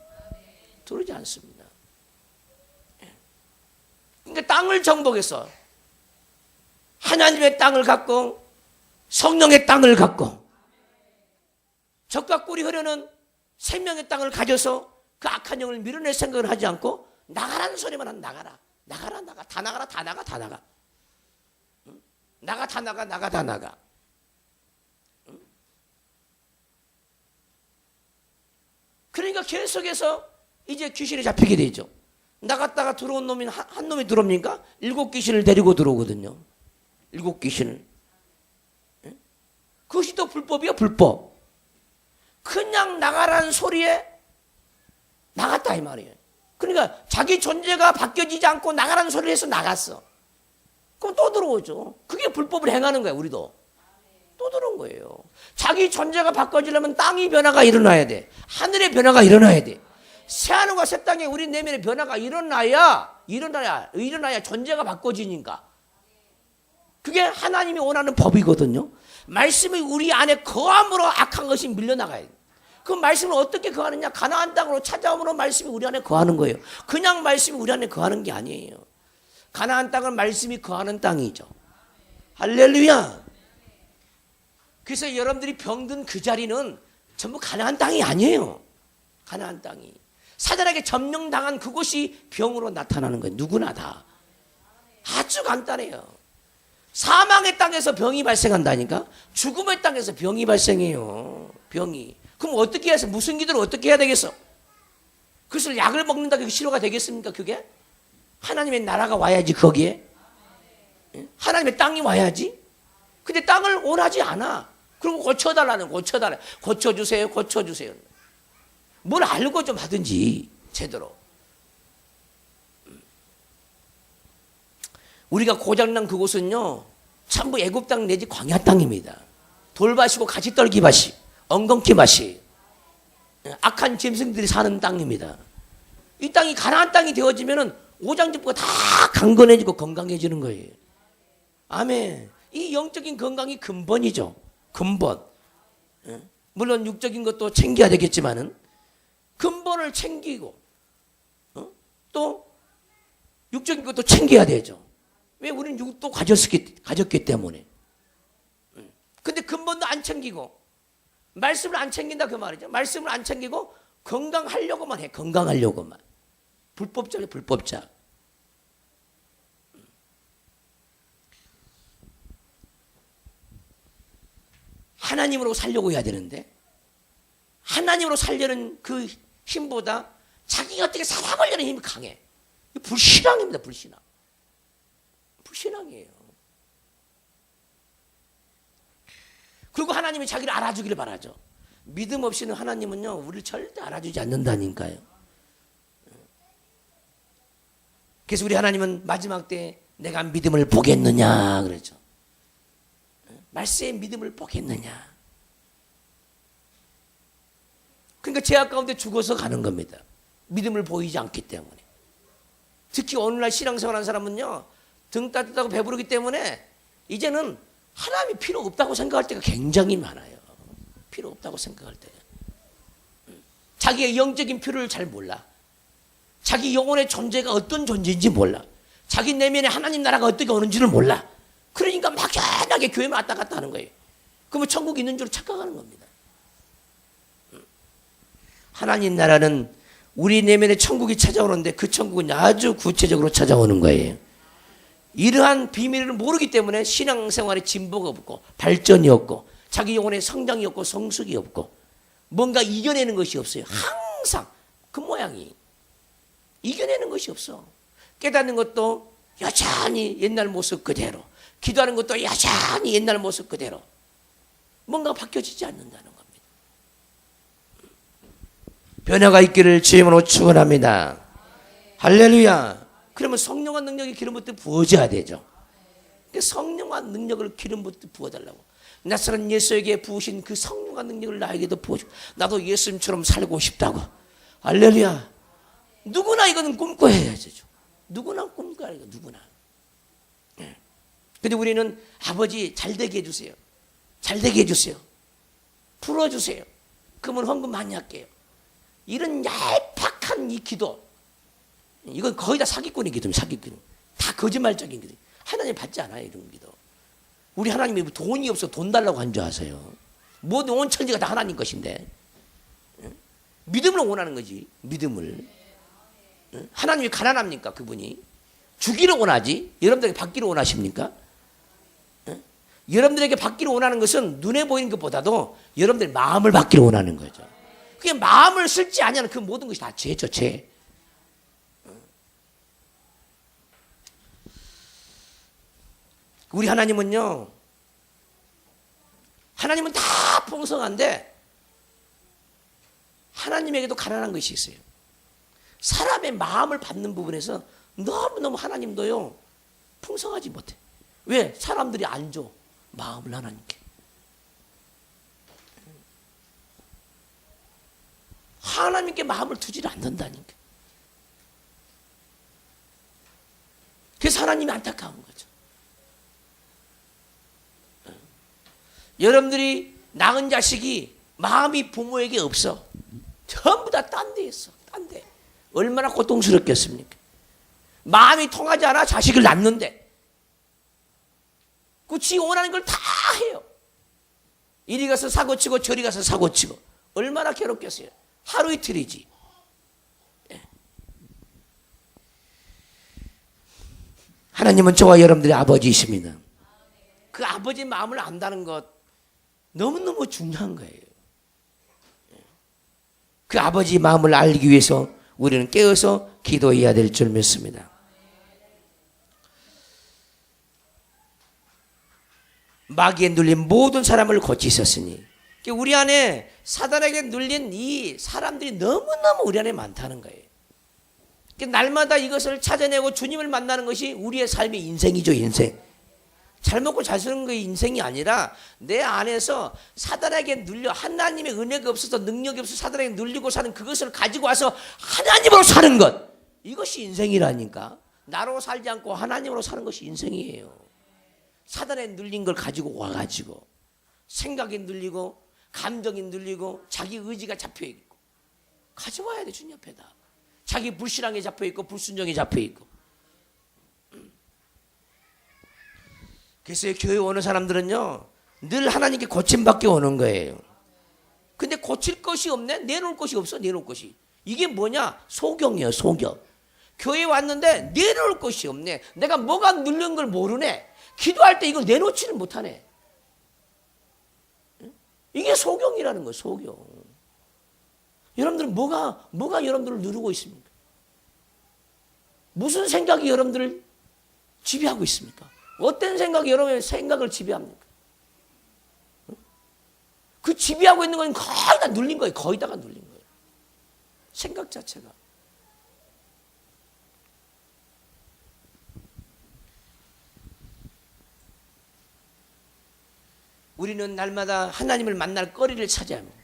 들어오지 않습니다. 그러니까 땅을 정복해서 하나님의 땅을 갖고 성령의 땅을 갖고 적과 꿀이 흐르는 생명의 땅을 가져서 그 악한 영을 밀어낼 생각을 하지 않고 나가라는 소리만 하면 나가라. 나가라, 나가. 다 나가라, 다 나가, 다 나가. 나가, 다 나가, 나가, 다 나가. 그러니까 계속해서 이제 귀신이 잡히게 되죠. 나갔다가 들어온 놈이 한 놈이 들어옵니까? 7귀신을 데리고 들어오거든요. 7귀신을. 그것이 또 불법이야, 불법. 그냥 나가라는 소리에 나갔다 이 말이에요. 그러니까 자기 존재가 바뀌어지지 않고 나가라는 소리를 해서 나갔어. 그럼 또 들어오죠. 그게 불법을 행하는 거야, 우리도. 또 들어온 거예요. 자기 존재가 바꿔지려면 땅이 변화가 일어나야 돼. 하늘의 변화가 일어나야 돼. 새하늘과 새 땅에 우리 내면의 변화가 일어나야 존재가 바꿔지니까. 그게 하나님이 원하는 법이거든요. 말씀이 우리 안에 거함으로 악한 것이 밀려나가야 돼. 그 말씀을 어떻게 거하느냐? 가나안 땅으로 찾아옴으로 말씀이 우리 안에 거하는 거예요. 그냥 말씀이 우리 안에 거하는 게 아니에요. 가나안 땅은 말씀이 거하는 땅이죠. 할렐루야. 그래서 여러분들이 병든 그 자리는 전부 가나안 땅이 아니에요. 가나안 땅이. 사단에게 점령당한 그곳이 병으로 나타나는 거예요. 누구나 다. 아주 간단해요. 사망의 땅에서 병이 발생한다니까? 죽음의 땅에서 병이 발생해요. 병이. 그럼 어떻게 해서 무슨 기도를 어떻게 해야 되겠어? 그래서 약을 먹는다 그게 치료가 되겠습니까? 그게? 하나님의 나라가 와야지 거기에. 하나님의 땅이 와야지. 근데 땅을 원하지 않아. 그리고 고쳐달라는 고쳐달라. 고쳐주세요. 고쳐주세요. 뭘 알고 좀 하든지 제대로. 우리가 고장난 그곳은요, 전부 애굽 땅 내지 광야 땅입니다. 돌밭이고 가지떨기 밭이, 엉겅퀴 밭이, 악한 짐승들이 사는 땅입니다. 이 땅이 가나안 땅이 되어지면은 오장육부가 다 강건해지고 건강해지는 거예요. 아멘. 이 영적인 건강이 근본이죠. 근본. 물론 육적인 것도 챙겨야 되겠지만은 근본을 챙기고 또 육적인 것도 챙겨야 되죠. 왜? 우리는 육도 가졌기 때문에. 근데 근본도 안 챙기고 말씀을 안 챙긴다 그 말이죠. 말씀을 안 챙기고 건강하려고만 해. 건강하려고만. 불법자래, 불법자. 하나님으로 살려고 해야 되는데 하나님으로 살려는 그 힘보다 자기가 어떻게 살아보려는 힘이 강해. 불신앙입니다. 불신앙. 불신앙이에요. 그리고 하나님이 자기를 알아주기를 바라죠. 믿음 없이는 하나님은요, 우리를 절대 알아주지 않는다니까요. 그래서 우리 하나님은 마지막 때 내가 믿음을 보겠느냐 그랬죠. 말세에 믿음을 보겠느냐. 그러니까 죄악 가운데 죽어서 가는 겁니다. 믿음을 보이지 않기 때문에. 특히 오늘날 신앙생활 하는 사람은요, 등 따뜻하고 배부르기 때문에 이제는 하나님이 필요 없다고 생각할 때가 굉장히 많아요. 필요 없다고 생각할 때. 자기의 영적인 필요를 잘 몰라. 자기 영혼의 존재가 어떤 존재인지 몰라. 자기 내면에 하나님 나라가 어떻게 오는지를 몰라. 그러니까 막연하게 교회만 왔다 갔다 하는 거예요. 그러면 천국이 있는 줄 착각하는 겁니다. 하나님 나라는 우리 내면에 천국이 찾아오는데 그 천국은 아주 구체적으로 찾아오는 거예요. 이러한 비밀을 모르기 때문에 신앙생활에 진보가 없고 발전이 없고 자기 영혼의 성장이 없고 성숙이 없고 뭔가 이겨내는 것이 없어요. 항상 그 모양이. 이겨내는 것이 없어. 깨닫는 것도 여전히 옛날 모습 그대로. 기도하는 것도 여전히 옛날 모습 그대로. 뭔가 바뀌어지지 않는다는 겁니다. 변화가 있기를 주의 이름으로 축원합니다. 할렐루야. 그러면 성령과 능력이 기름부터 부어져야 되죠. 성령과 능력을 기름부터 부어달라고. 나사렛 예수에게 부으신 그 성령과 능력을 나에게도 부어주고 나도 예수님처럼 살고 싶다고. 할렐루야. 누구나 이거는 꿈꿔야죠. 누구나 꿈꿔야 돼요. 누구나. 근데 우리는 아버지 잘 되게 해주세요. 잘 되게 해주세요. 풀어주세요. 그러면 헌금 많이 할게요. 이런 얄팍한 이 기도, 이건 거의 다 사기꾼의 기도입니다. 사기꾼. 다 거짓말적인 기도. 하나님 받지 않아요, 이런 기도. 우리 하나님이 돈이 없어 돈 달라고 한 줄 아세요? 모든 온 천지가 다 하나님 것인데. 믿음을 원하는 거지. 믿음을. 하나님이 가난합니까? 그분이 주기를 원하지 여러분들에게 받기를 원하십니까? 여러분들에게 받기를 원하는 것은 눈에 보이는 것보다도 여러분들의 마음을 받기를 원하는 거죠. 그게 마음을 쓸지 아니하는 그 모든 것이 다 죄죠. 죄. 우리 하나님은요, 하나님은 다 풍성한데 하나님에게도 가난한 것이 있어요. 사람의 마음을 받는 부분에서 너무너무 하나님도요 풍성하지 못해. 왜? 사람들이 안 줘 마음을 하나님께. 하나님께 마음을 두지를 않는다니까. 그래서 하나님이 안타까운 거죠. 여러분들이 낳은 자식이 마음이 부모에게 없어. 전부 다 딴 데 있어. 딴 데. 얼마나 고통스럽겠습니까? 마음이 통하지 않아 자식을 낳는데 그 지 원하는 걸 다 해요. 이리 가서 사고치고 저리 가서 사고치고 얼마나 괴롭겠어요. 하루 이틀이지. 하나님은 저와 여러분들의 아버지이십니다. 그 아버지 마음을 안다는 것 너무너무 중요한 거예요. 그 아버지 마음을 알기 위해서 우리는 깨어서 기도해야 될 줄 믿습니다. 마귀에 눌린 모든 사람을 고치셨으니 우리 안에 사단에게 눌린 이 사람들이 너무너무 우리 안에 많다는 거예요. 날마다 이것을 찾아내고 주님을 만나는 것이 우리의 삶의 인생이죠. 인생. 잘 먹고 잘 사는 게 인생이 아니라 내 안에서 사단에게 눌려 하나님의 은혜가 없어서 능력이 없어서 사단에게 눌리고 사는 그것을 가지고 와서 하나님으로 사는 것, 이것이 인생이라니까. 나로 살지 않고 하나님으로 사는 것이 인생이에요. 사단에 눌린 걸 가지고 와가지고 생각이 눌리고 감정이 눌리고 자기 의지가 잡혀있고 가져와야 돼. 주님 옆에다. 자기 불신앙에 잡혀있고 불순종에 잡혀있고. 그래서 교회 오는 사람들은요 늘 하나님께 고침받게 오는 거예요. 근데 고칠 것이 없네. 내놓을 것이 없어. 내놓을 것이. 이게 뭐냐? 소경이에요. 소경. 교회 왔는데 내놓을 것이 없네. 내가 뭐가 눌린 걸 모르네. 기도할 때 이걸 내놓지를 못하네. 이게 소경이라는 거예요. 소경. 여러분들은 뭐가 여러분들을 누르고 있습니까? 무슨 생각이 여러분들을 지배하고 있습니까? 어떤 생각이 여러분의 생각을 지배합니까? 그 지배하고 있는 건 거의 다 눌린 거예요. 거의 다가 눌린 거예요. 생각 자체가. 우리는 날마다 하나님을 만날 거리를 찾아야 합니다.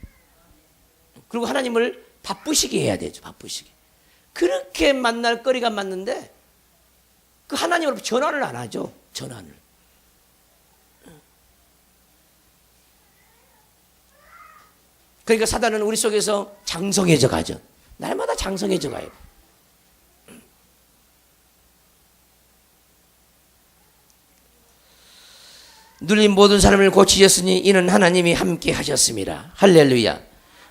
그리고 하나님을 바쁘시게 해야 되죠. 바쁘시게. 그렇게 만날 거리가 맞는데 그 하나님으로 전환을 안 하죠. 전환을. 그러니까 사단은 우리 속에서 장성해져 가죠. 날마다 장성해져 가요. 눌린 모든 사람을 고치셨으니 이는 하나님이 함께 하셨습니다. 할렐루야.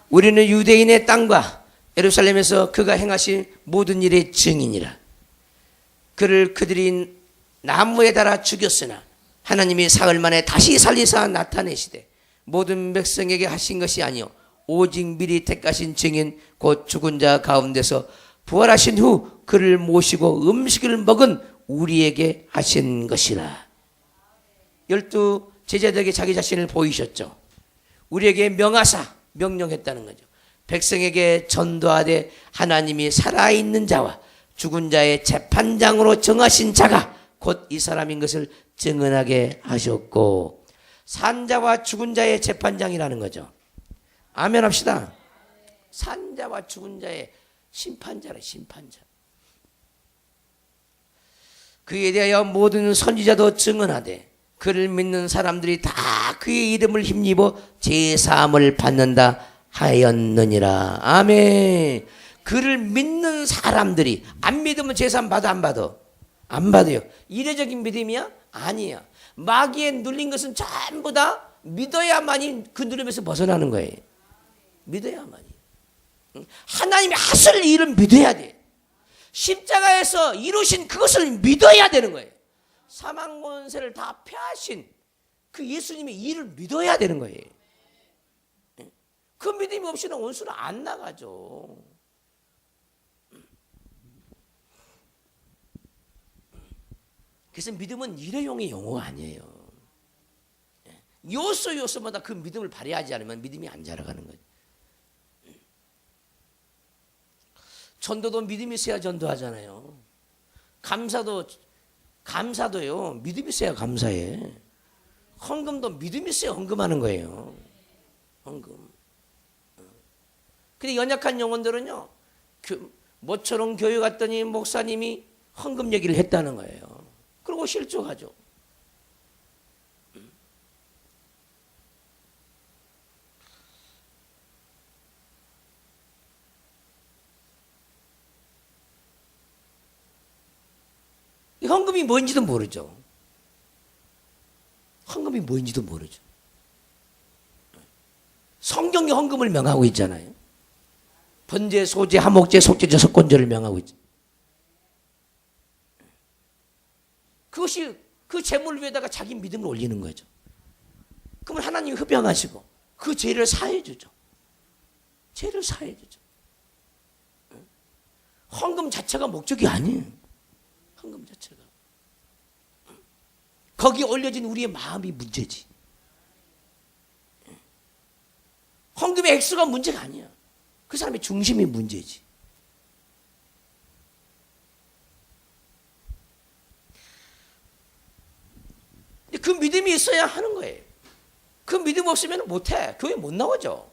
우리는 유대인의 땅과 예루살렘에서 그가 행하신 모든 일의 증인이라. 그를 그들이 나무에 달아 죽였으나 하나님이 사흘 만에 다시 살리사 나타내시되 모든 백성에게 하신 것이 아니요 오직 미리 택하신 증인 곧 죽은 자 가운데서 부활하신 후 그를 모시고 음식을 먹은 우리에게 하신 것이라. 12 제자들에게 자기 자신을 보이셨죠. 우리에게 명하사 명령했다는 거죠. 백성에게 전도하되 하나님이 살아있는 자와 죽은 자의 재판장으로 정하신 자가 곧 이 사람인 것을 증언하게 하셨고, 산자와 죽은 자의 재판장이라는 거죠. 아멘 합시다. 산자와 죽은 자의 심판자라. 심판자. 그에 대하여 모든 선지자도 증언하되 그를 믿는 사람들이 다 그의 이름을 힘입어 제사함을 받는다 하였느니라. 아멘. 그를 믿는 사람들이. 안 믿으면 제사함 받아 안 받아? 안 받아요. 이례적인 믿음이야? 아니야. 마귀에 눌린 것은 전부 다 믿어야만이 그 누름에서 벗어나는 거예요. 믿어야만이. 하나님이 하실 일을 믿어야 돼. 십자가에서 이루신 그것을 믿어야 되는 거예요. 사망 권세를 다 폐하신 그 예수님의 일을 믿어야 되는 거예요. 그 믿음이 없이는 원수는 안 나가죠. 그래서 믿음은 일회용의 용어가 아니에요. 요소마다 그 믿음을 발휘하지 않으면 믿음이 안 자라가는 거예요. 전도도 믿음이 있어야 전도하잖아요. 감사도요. 믿음이 있어야 감사해. 헌금도 믿음이 있어야 헌금하는 거예요. 헌금. 근데 연약한 영혼들은요, 모처럼 교회 갔더니 목사님이 헌금 얘기를 했다는 거예요. 그리고 실족하죠. 헌금이 뭔지도 모르죠. 헌금이 뭔지도 모르죠. 성경이 헌금을 명하고 있잖아요. 번제, 소제, 하목제, 속제제, 석권제를 명하고 있죠. 그것이 그 재물 위에다가 자기 믿음을 올리는 거죠. 그러면 하나님이 흡양하시고 그 죄를 사해 주죠. 죄를 사해 주죠. 헌금 자체가 목적이 아니에요. 헌금 자체가. 거기에 올려진 우리의 마음이 문제지. 헌금의 액수가 문제가 아니야. 그 사람의 중심이 문제지. 그 믿음이 있어야 하는 거예요. 그 믿음 없으면 못해. 교회 못 나오죠.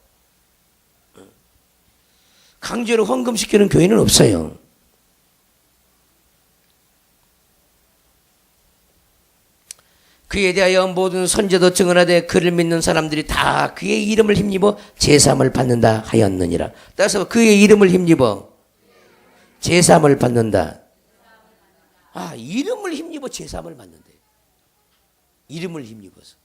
강제로 헌금시키는 교회는 없어요. 그에 대하여 모든 선지자도 증언하되 그를 믿는 사람들이 다 그의 이름을 힘입어 제사함을 받는다 하였느니라. 따라서 그의 이름을 힘입어 제사함을 받는다. 이름을 힘입어 제사함을 받는데. 이름을 힘입어서.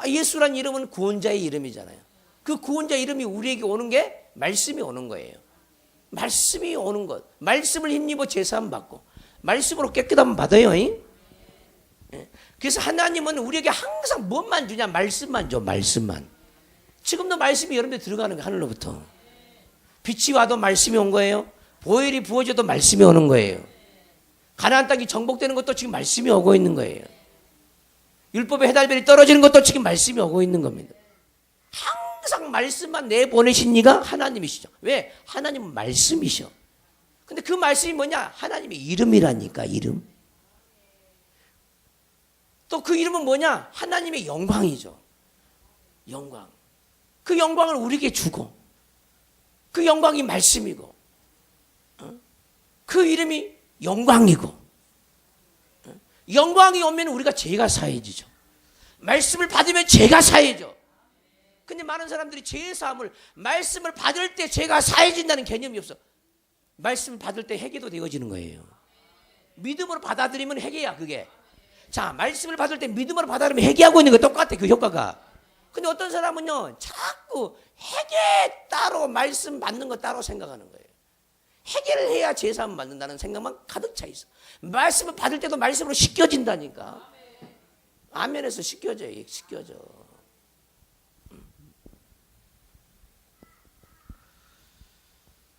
예수란 이름은 구원자의 이름이잖아요. 그 구원자 이름이 우리에게 오는 게 말씀이 오는 거예요. 말씀이 오는 것. 말씀을 힘입어 제사함 받고 말씀으로 깨끗함 받아요. 그래서 하나님은 우리에게 항상 뭐만 주냐? 말씀만 줘. 말씀만. 지금도 말씀이 여러분들 들어가는 게 하늘로부터. 빛이 와도 말씀이 온 거예요. 보혈이 부어져도 말씀이 오는 거예요. 가나안 땅이 정복되는 것도 지금 말씀이 오고 있는 거예요. 율법의 해달별이 떨어지는 것도 지금 말씀이 오고 있는 겁니다. 항상 말씀만 내보내신 이가 하나님이시죠. 왜? 하나님은 말씀이셔. 근데 그 말씀이 뭐냐? 하나님의 이름이라니까. 이름. 또 그 이름은 뭐냐? 하나님의 영광이죠. 영광. 그 영광을 우리에게 주고 그 영광이 말씀이고 그 이름이 영광이고 영광이 오면 우리가 죄가 사해지죠. 말씀을 받으면 죄가 사해져. 근데 많은 사람들이 죄의 사함을 말씀을 받을 때 죄가 사해진다는 개념이 없어. 말씀을 받을 때 회개도 되어지는 거예요. 믿음으로 받아들이면 회개야 그게. 자, 말씀을 받을 때 믿음으로 받아들이면 회개하고 있는 거 똑같아 그 효과가. 근데 어떤 사람은요 자꾸 회개 따로 말씀 받는 거 따로 생각하는 거예요. 회개를 해야 제사함 받는다는 생각만 가득 차 있어. 말씀을 받을 때도 말씀으로 씻겨진다니까. 아멘에서 씻겨져.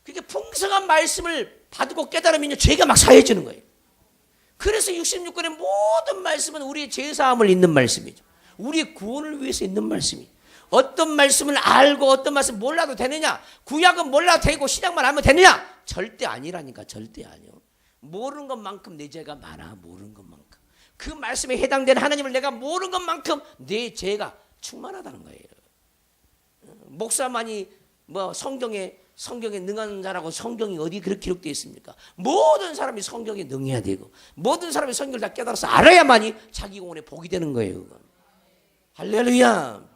그게 풍성한 말씀을 받고 깨달으면 죄가 막 사해지는 거예요. 그래서 66권의 모든 말씀은 우리의 죄사함을 잇는 말씀이죠. 우리의 구원을 위해서 있는 말씀이. 어떤 말씀을 알고 어떤 말씀 몰라도 되느냐? 구약은 몰라도 되고 신약만 알면 되느냐? 절대 아니라니까. 절대 아니요. 모르는 것만큼 내 죄가 많아. 모르는 것만큼. 그 말씀에 해당되는 하나님을 내가 모르는 것만큼 내 죄가 충만하다는 거예요. 목사만이 성경에 성경에 능한 자라고 성경이 어디 그렇게 기록되어 있습니까? 모든 사람이 성경에 능해야 되고 모든 사람이 성경을 다 깨달아서 알아야만이 자기 영혼에 복이 되는 거예요. 그건. 할렐루야.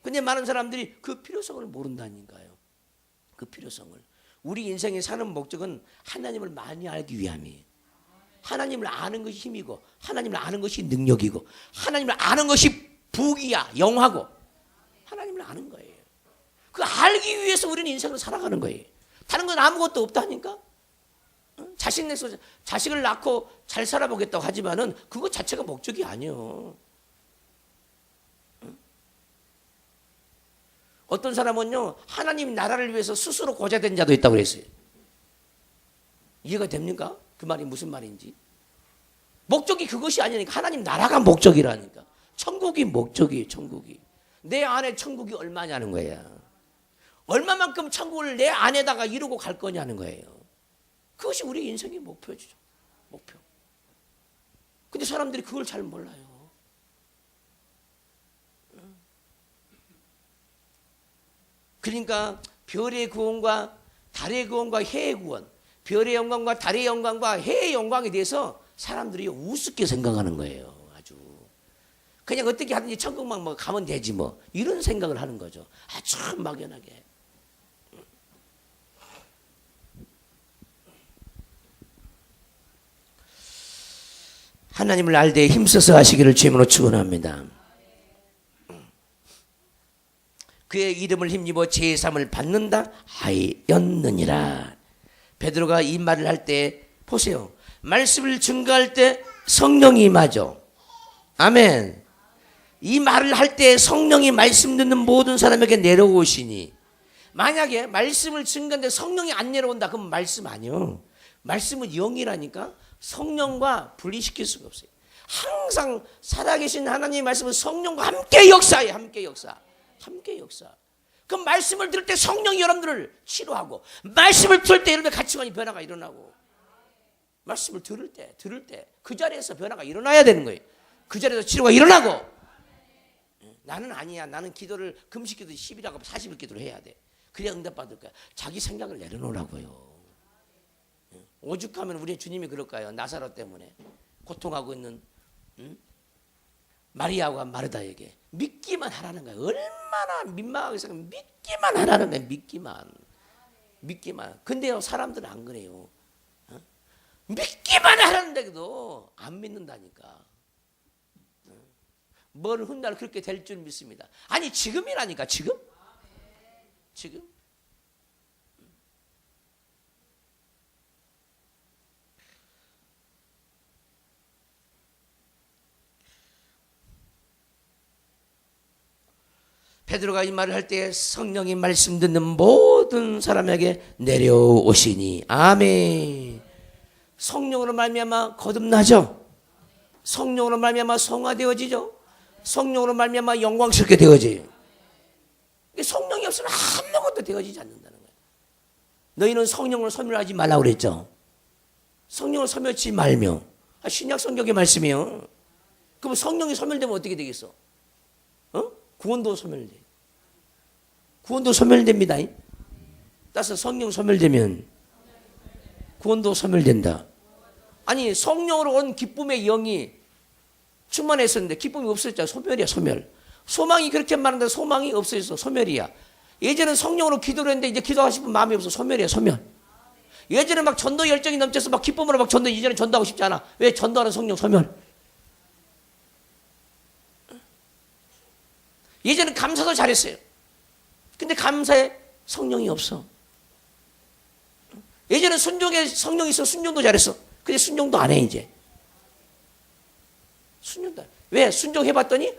근데 많은 사람들이 그 필요성을 모른다니까요. 그 필요성을. 우리 인생에 사는 목적은 하나님을 많이 알기 위함이에요. 하나님을 아는 것이 힘이고 하나님을 아는 것이 능력이고 하나님을 아는 것이 부귀야 영화고 하나님을 아는 거예요. 그 알기 위해서 우리는 인생을 살아가는 거예요. 다른 건 아무것도 없다니까. 자식 내서 자식을 낳고 잘 살아보겠다고 하지만은 그것 자체가 목적이 아니에요. 어떤 사람은요 하나님 나라를 위해서 스스로 고자된 자도 있다고 그랬어요. 이해가 됩니까? 그 말이 무슨 말인지. 목적이 그것이 아니니까 하나님 나라가 목적이라니까. 천국이 목적이에요. 천국이. 내 안에 천국이 얼마냐는 거야. 얼마만큼 천국을 내 안에다가 이루고 갈 거냐는 거예요. 그것이 우리 인생의 목표죠. 목표. 근데 사람들이 그걸 잘 몰라요. 그러니까 별의 구원과 달의 구원과 해의 구원, 별의 영광과 달의 영광과 해의 영광에 대해서 사람들이 우습게 생각하는 거예요. 아주 그냥 어떻게 하든지 천국만 뭐 가면 되지 뭐 이런 생각을 하는 거죠. 아주 막연하게. 하나님을 알 때 힘써서 하시기를 주님으로 축원합니다. 그의 이름을 힘입어 제삼을 받는다 하였느니라. 베드로가 이 말을 할 때 보세요. 말씀을 증거할 때 성령이 임하죠. 아멘. 이 말을 할 때 성령이 말씀 듣는 모든 사람에게 내려오시니 만약에 말씀을 증거하는데 성령이 안 내려온다 그러면 말씀 아니요. 말씀은 영이라니까 성령과 분리시킬 수가 없어요. 항상 살아계신 하나님의 말씀은 성령과 함께 역사해요. 함께 역사. 함께 역사. 그 말씀을 들을 때 성령이 여러분들을 치료하고 말씀을 들을 때 여러분들 가치관이 변화가 일어나고 말씀을 들을 때 그 자리에서 변화가 일어나야 되는 거예요. 그 자리에서 치료가 일어나고 나는 아니야. 나는 기도를 금식기도 10일하고 40일 기도를 해야 돼. 그래야 응답받을 거야. 자기 생각을 내려놓으라고요. 오죽하면 우리 주님이 그럴까요? 나사로 때문에 고통하고 있는 마리아와 마르다에게 믿기만 하라는 거예요. 얼마나 민망하게 생각하면 믿기만 하라는 거예요. 믿기만. 근데요 사람들은 안 그래요. 믿기만 하라는데도 안 믿는다니까. 뭘 훗날 그렇게 될 줄 믿습니다. 아니 지금이라니까. 지금. 베드로가 이 말을 할 때 성령이 말씀 듣는 모든 사람에게 내려오시니 아멘. 성령으로 말미암아 거듭나죠. 성령으로 말미암아 성화되어지죠. 성령으로 말미암아 영광스럽게 되어져요. 성령이 없으면 아무것도 되어지지 않는다는 거예요. 너희는 성령을 소멸하지 말라고 그랬죠. 성령을 소멸치 말며. 신약 성경의 말씀이에요. 그럼 성령이 소멸되면 어떻게 되겠어? 구원도 소멸돼. 구원도 소멸됩니다. 따라서 성령 소멸되면 구원도 소멸된다. 아니 성령으로 온 기쁨의 영이 충만했었는데 기쁨이 없어졌잖아. 소멸이야 소멸. 소망이 그렇게 많은데 소망이 없어졌어. 소멸이야. 예전에는 성령으로 기도를 했는데 이제 기도하고 싶은 마음이 없어. 소멸이야 소멸. 예전에 막 전도 열정이 넘쳐서 막 기쁨으로 막 전도 이제는 전도하고 싶지 않아. 왜? 전도하는 성령 소멸. 예전엔 감사도 잘했어요. 근데 감사에 성령이 없어. 예전엔 순종에 성령이 있어. 순종도 잘했어. 근데 순종도 안 해 이제. 순종도 안 해. 왜? 순종해봤더니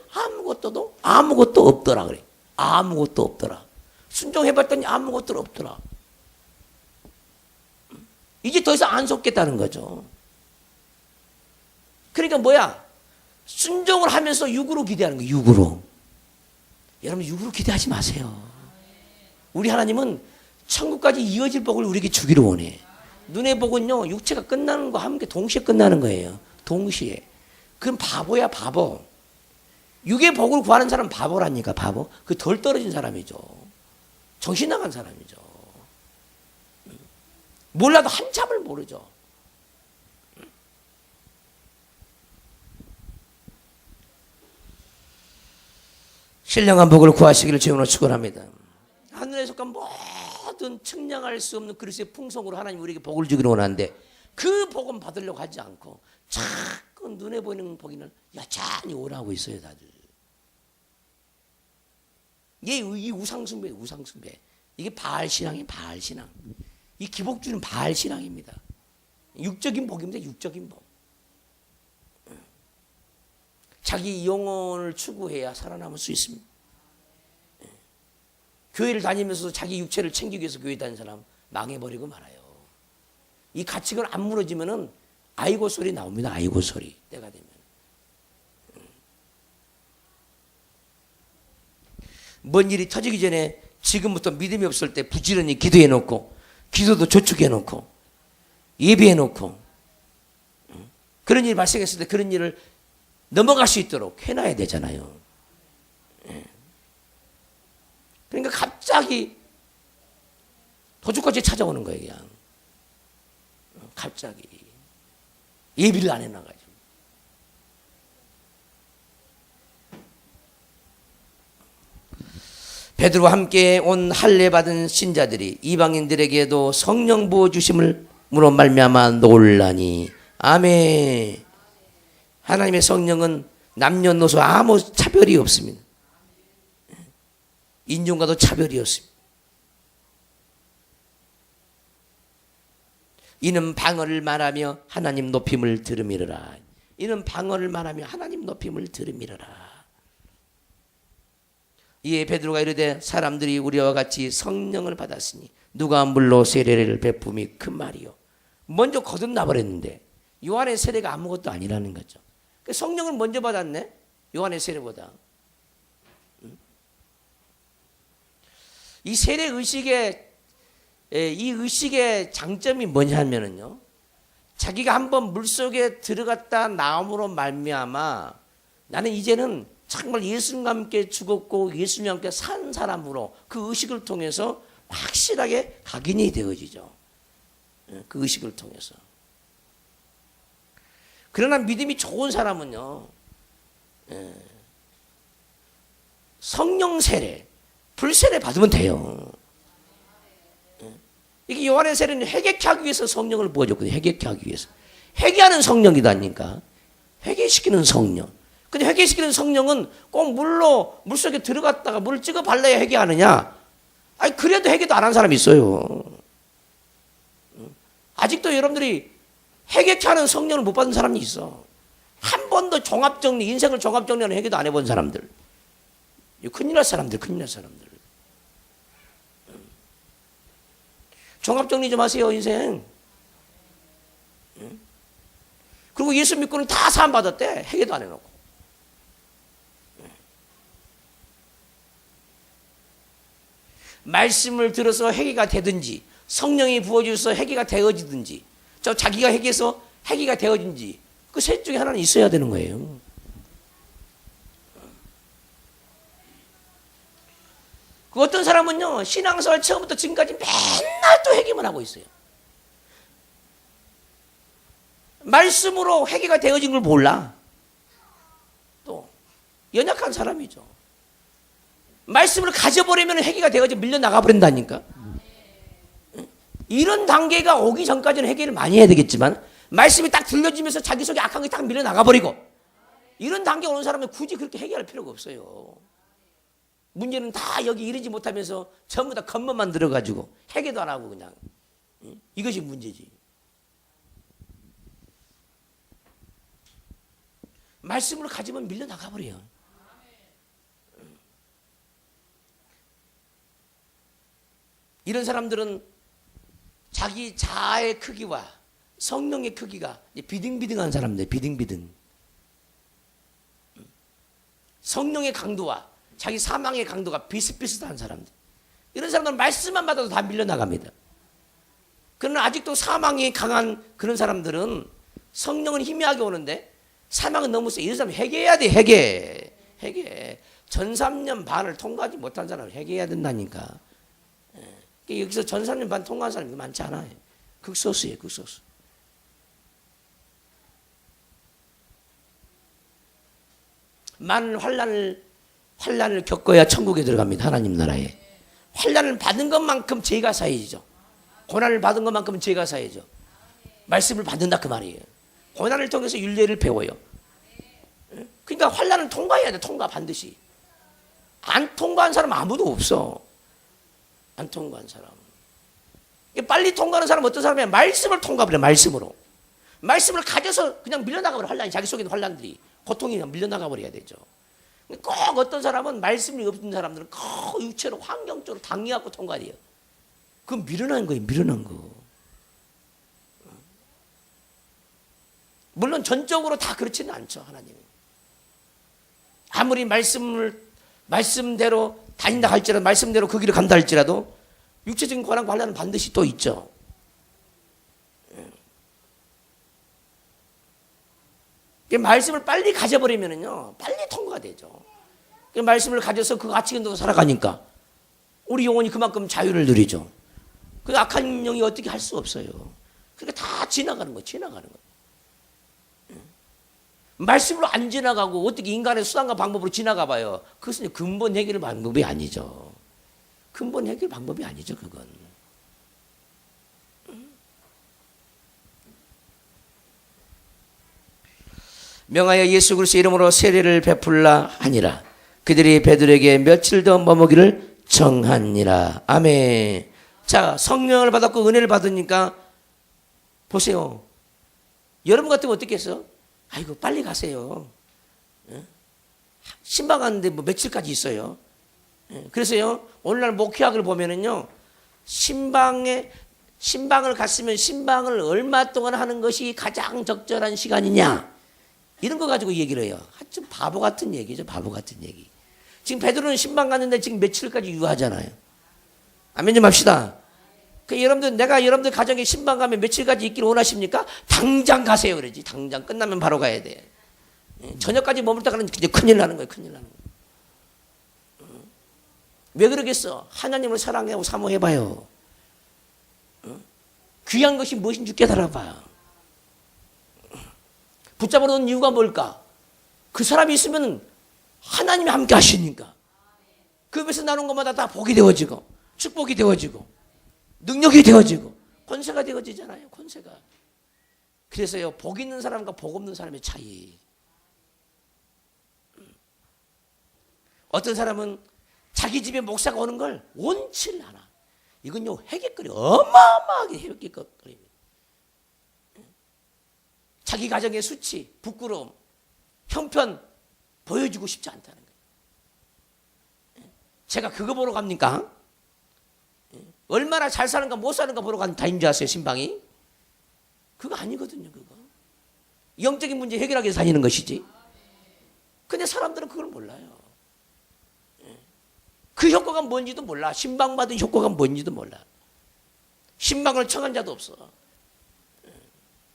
아무것도 없더라 그래. 아무것도 없더라. 순종해봤더니 아무것도 없더라. 이제 더 이상 안 속겠다는 거죠. 그러니까 뭐야? 순종을 하면서 육으로 기대하는 거예요. 육으로. 여러분 육으로 기대하지 마세요. 우리 하나님은 천국까지 이어질 복을 우리에게 주기를 원해. 눈의 복은요 육체가 끝나는 거 함께 동시에 끝나는 거예요. 동시에. 그럼 바보야 바보. 육의 복을 구하는 사람은 바보라니까. 바보. 그 덜 떨어진 사람이죠. 정신 나간 사람이죠. 몰라도 한참을 모르죠. 신령한 복을 구하시기를 주님으로 축원합니다. 하늘에 속한 모든 측량할 수 없는 그리스도의 풍성으로 하나님 우리에게 복을 주기를 원하는데 그 복은 받으려고 하지 않고 자꾸 눈에 보이는 복이는 여전히 오라고 있어요, 다들. 이게 이 우상숭배, 우상숭배. 이게 바알신앙이에요, 바알신앙. 이 기복주는 바알신앙입니다. 육적인 복입니다, 육적인 복. 자기 영혼을 추구해야 살아남을 수 있습니다. 교회를 다니면서도 자기 육체를 챙기기 위해서 교회 다니는 사람 망해버리고 말아요. 이 가치가 안 무너지면은 아이고 소리 나옵니다. 아이고 소리 때가 되면. 뭔 일이 터지기 전에 지금부터 믿음이 없을 때 부지런히 기도해 놓고 기도도 저축해 놓고 예배해 놓고 그런 일이 발생했을 때 그런 일을 넘어갈 수 있도록 해놔야 되잖아요. 그러니까 갑자기 도둑같이 찾아오는 거예요. 그냥 갑자기 예비를 안 해놔가지고. 베드로와 함께 온 할례 받은 신자들이 이방인들에게도 성령 부어 주심으로 말미암아 놀라니. 아멘. 하나님의 성령은 남녀노소 아무 차별이 없습니다. 인종과도 차별이 없습니다. 이는 방언을 말하며 하나님 높임을 들음이러라. 이는 방언을 말하며 하나님 높임을 들음이러라. 이에 베드로가 이르되 사람들이 우리와 같이 성령을 받았으니 누가 물로 세례를 베품이 큰 말이요. 먼저 거듭나 버렸는데 요한의 세례가 아무것도 아니라는 거죠. 성령을 먼저 받았네, 요한의 세례보다. 이 세례 의식의 이 의식의 장점이 뭐냐면요, 자기가 한번 물속에 들어갔다 나옴으로 말미암아 나는 이제는 정말 예수님과 함께 죽었고 예수님과 함께 산 사람으로 그 의식을 통해서 확실하게 각인이 되어지죠. 그 의식을 통해서. 그러나 믿음이 좋은 사람은요, 성령 세례, 불세례 받으면 돼요. 이게 요한의 세례는 회개케 하기 위해서 성령을 부어줬거든요. 회개케 하기 위해서. 회개하는 성령이다니까. 회개시키는 성령. 근데 회개시키는 성령은 꼭 물속에 들어갔다가 물을 찍어 발라야 회개하느냐? 아니, 그래도 회개도 안 한 사람이 있어요. 아직도 여러분들이 회개케 하는 성령을 못 받은 사람이 있어. 한 번도 종합정리, 인생을 종합정리하는 회개도 안 해본 사람들. 큰일 날 사람들, 큰일 날 사람들. 종합정리 좀 하세요, 인생. 그리고 예수 믿고는 다 사함 받았대. 회개도 안 해놓고. 말씀을 들어서 회개가 되든지 성령이 부어주셔서 회개가 되어지든지 저 자기가 회개해서 회개가 되어진지 그 셋 중에 하나는 있어야 되는 거예요. 그 어떤 사람은요, 신앙생활 처음부터 지금까지 맨날 또 회개만 하고 있어요. 말씀으로 회개가 되어진 걸 몰라. 또 연약한 사람이죠. 말씀을 가져버리면 회개가 되어져 밀려나가 버린다니까. 이런 단계가 오기 전까지는 회개를 많이 해야 되겠지만 말씀이 딱 들려지면서 자기 속에 악한 게 딱 밀려나가 버리고 이런 단계 오는 사람은 굳이 그렇게 회개할 필요가 없어요. 문제는 다 여기 이르지 못하면서 전부 다 겉멋만 들어가지고 회개도 안 하고 그냥 이것이 문제지. 말씀으로 가지면 밀려나가 버려요. 이런 사람들은 자기 자아의 크기와 성령의 크기가 비등비등한 사람들, 비등비등. 성령의 강도와 자기 사망의 강도가 비슷비슷한 사람들. 이런 사람들은 말씀만 받아도 다 밀려나갑니다. 그러나 아직도 사망이 강한 그런 사람들은 성령은 희미하게 오는데 사망은 너무 세. 이런 사람 회개해야 돼, 회개. 전 3년 반을 통과하지 못한 사람은 회개해야 된다니까. 여기서 전 3년 반 통과한 사람이 많지 않아요. 극소수예요, 극소수. 많은 환난을 겪어야 천국에 들어갑니다. 하나님 나라에. 환난을 받은 것만큼 죄가 사해지죠. 고난을 받은 것만큼 죄가 사해져. 말씀을 받는다 그 말이에요. 고난을 통해서 윤례를 배워요. 그러니까 환난을 통과해야 돼. 통과 반드시. 안 통과한 사람 아무도 없어. 안 통과한 사람. 빨리 통과하는 사람 어떤 사람이야? 말씀을 통과해버려. 말씀으로. 말씀을 가져서 그냥 밀려나가버려. 환란이 자기 속에 있는 환란들이 고통이 그냥 밀려나가버려야 되죠. 꼭 어떤 사람은 말씀이 없는 사람들은 꼭 육체로 환경적으로 당해갖고 통과해요. 그건 미련한 거예요. 미련한 거. 물론 전적으로 다 그렇지는 않죠. 하나님은. 아무리 말씀대로 다닌다 할지라도 말씀대로 그 길을 간다 할지라도 육체적인 고난과 환난은 반드시 또 있죠. 말씀을 빨리 가져버리면은요, 빨리 통과가 되죠. 말씀을 가져서 그 가치견도로 살아가니까 우리 영혼이 그만큼 자유를 누리죠. 그 악한 영이 어떻게 할 수 없어요. 그러니까 다 지나가는 거예요. 지나가는 거예요. 말씀으로 안 지나가고 어떻게 인간의 수단과 방법으로 지나가 봐요. 그것은 근본 해결 방법이 아니죠. 근본 해결 방법이 아니죠. 그건. 명하여 예수 그리스도의 이름으로 세례를 베풀라 하니라. 그들이 베드로에게 며칠 더 머무기를 정하니라. 아멘. 자, 성령을 받았고 은혜를 받으니까 보세요. 여러분 같으면 어떻게 했어? 아이고 빨리 가세요. 신방 가는데 뭐 며칠까지 있어요. 그래서요 오늘날 목회학을 보면은요 신방을 갔으면 신방을 얼마 동안 하는 것이 가장 적절한 시간이냐 이런 거 가지고 얘기를 해요. 좀 바보 같은 얘기죠. 바보 같은 얘기. 지금 베드로는 신방 갔는데 지금 며칠까지 유하잖아요. 아멘 좀 합시다. 여러분들 내가 여러분들 가정에 신방 가면 며칠까지 있기를 원하십니까? 당장 가세요 그러지. 당장 끝나면 바로 가야 돼. 저녁까지 머물다가는 이제 큰일 나는 거예요. 큰일 나는 거예요. 왜 그러겠어? 하나님을 사랑하고 사모해봐요. 귀한 것이 무엇인지 깨달아봐. 붙잡아 놓은 이유가 뭘까? 그 사람이 있으면 하나님이 함께 하시니까. 그 옆에서 나눈 것마다 다 복이 되어지고 축복이 되어지고 능력이 되어지고 권세가 되어지잖아요. 권세가. 그래서요 복 있는 사람과 복 없는 사람의 차이. 어떤 사람은 자기 집에 목사가 오는 걸 원치를 않아. 이건요 회개거리 어마어마하게 회개거리입니다. 자기 가정의 수치, 부끄러움, 형편 보여주고 싶지 않다는 거예요. 제가 그거 보러 갑니까? 얼마나 잘 사는가 못 사는가 보러 가는 다인 줄 아세요, 신방이? 그거 아니거든요, 그거. 영적인 문제 해결하기 위해서 다니는 것이지. 근데 사람들은 그걸 몰라요. 그 효과가 뭔지도 몰라. 신방 받은 효과가 뭔지도 몰라. 신방을 청한 자도 없어.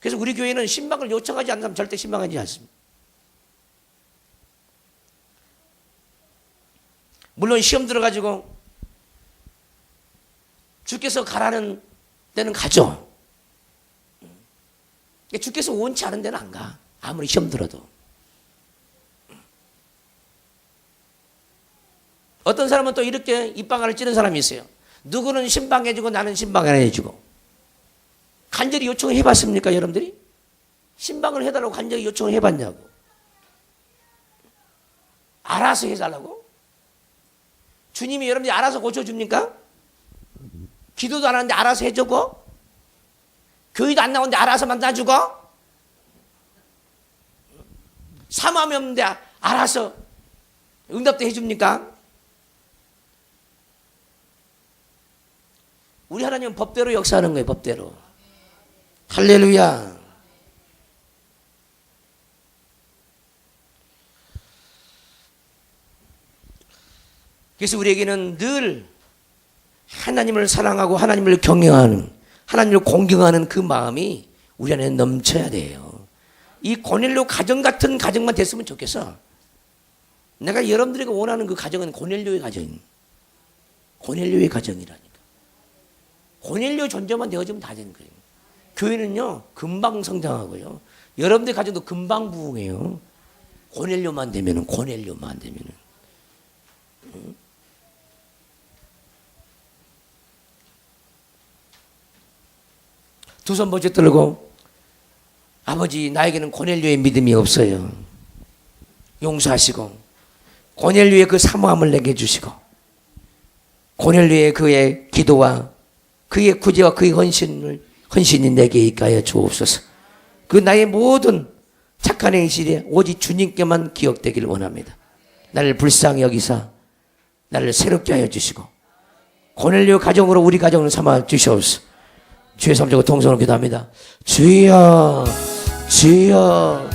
그래서 우리 교회는 신방을 요청하지 않는 사람 절대 신방하지 않습니다. 물론 시험 들어가지고 주께서 가라는 데는 가죠. 주께서 원치 않은 데는 안 가. 아무리 시험 들어도. 어떤 사람은 또 이렇게 입방아를 찌는 사람이 있어요. 누구는 신방해주고 나는 신방 안 해주고. 간절히 요청을 해봤습니까 여러분들이? 신방을 해달라고 간절히 요청을 해봤냐고. 알아서 해달라고? 주님이 여러분들이 알아서 고쳐줍니까? 기도도 안 하는데 알아서 해주고? 교회도 안 나오는데 알아서 만나주고? 사모함이 없는데 알아서 응답도 해줍니까? 우리 하나님은 법대로 역사하는 거예요. 법대로. 할렐루야. 그래서 우리에게는 늘 하나님을 사랑하고 하나님을 경외하는, 하나님을 공경하는 그 마음이 우리 안에 넘쳐야 돼요. 이 고넬료 가정 같은 가정만 됐으면 좋겠어. 내가 여러분들에게 원하는 그 가정은 고넬료의 가정. 고넬료의 가정이라니까. 고넬료 존재만 되어지면 다 되는 거예요. 교회는요 금방 성장하고요. 여러분들 가정도 금방 부흥해요. 고넬료만 되면은 고넬료만 되면은. 두 손 번쩍 들고 아버지 나에게는 고넬료의 믿음이 없어요. 용서하시고 고넬료의 그 사모함을 내게 주시고 고넬료의 그의 기도와 그의 구제와 그의 헌신이 내게 있게 주옵소서. 그 나의 모든 착한 행실이 오직 주님께만 기억되기를 원합니다. 나를 불쌍히 여기사 나를 새롭게 하여 주시고 고넬료 가정으로 우리 가정을 삼아 주시옵소서. 주의 삼자고 동성으로 기도합니다. 주여 주여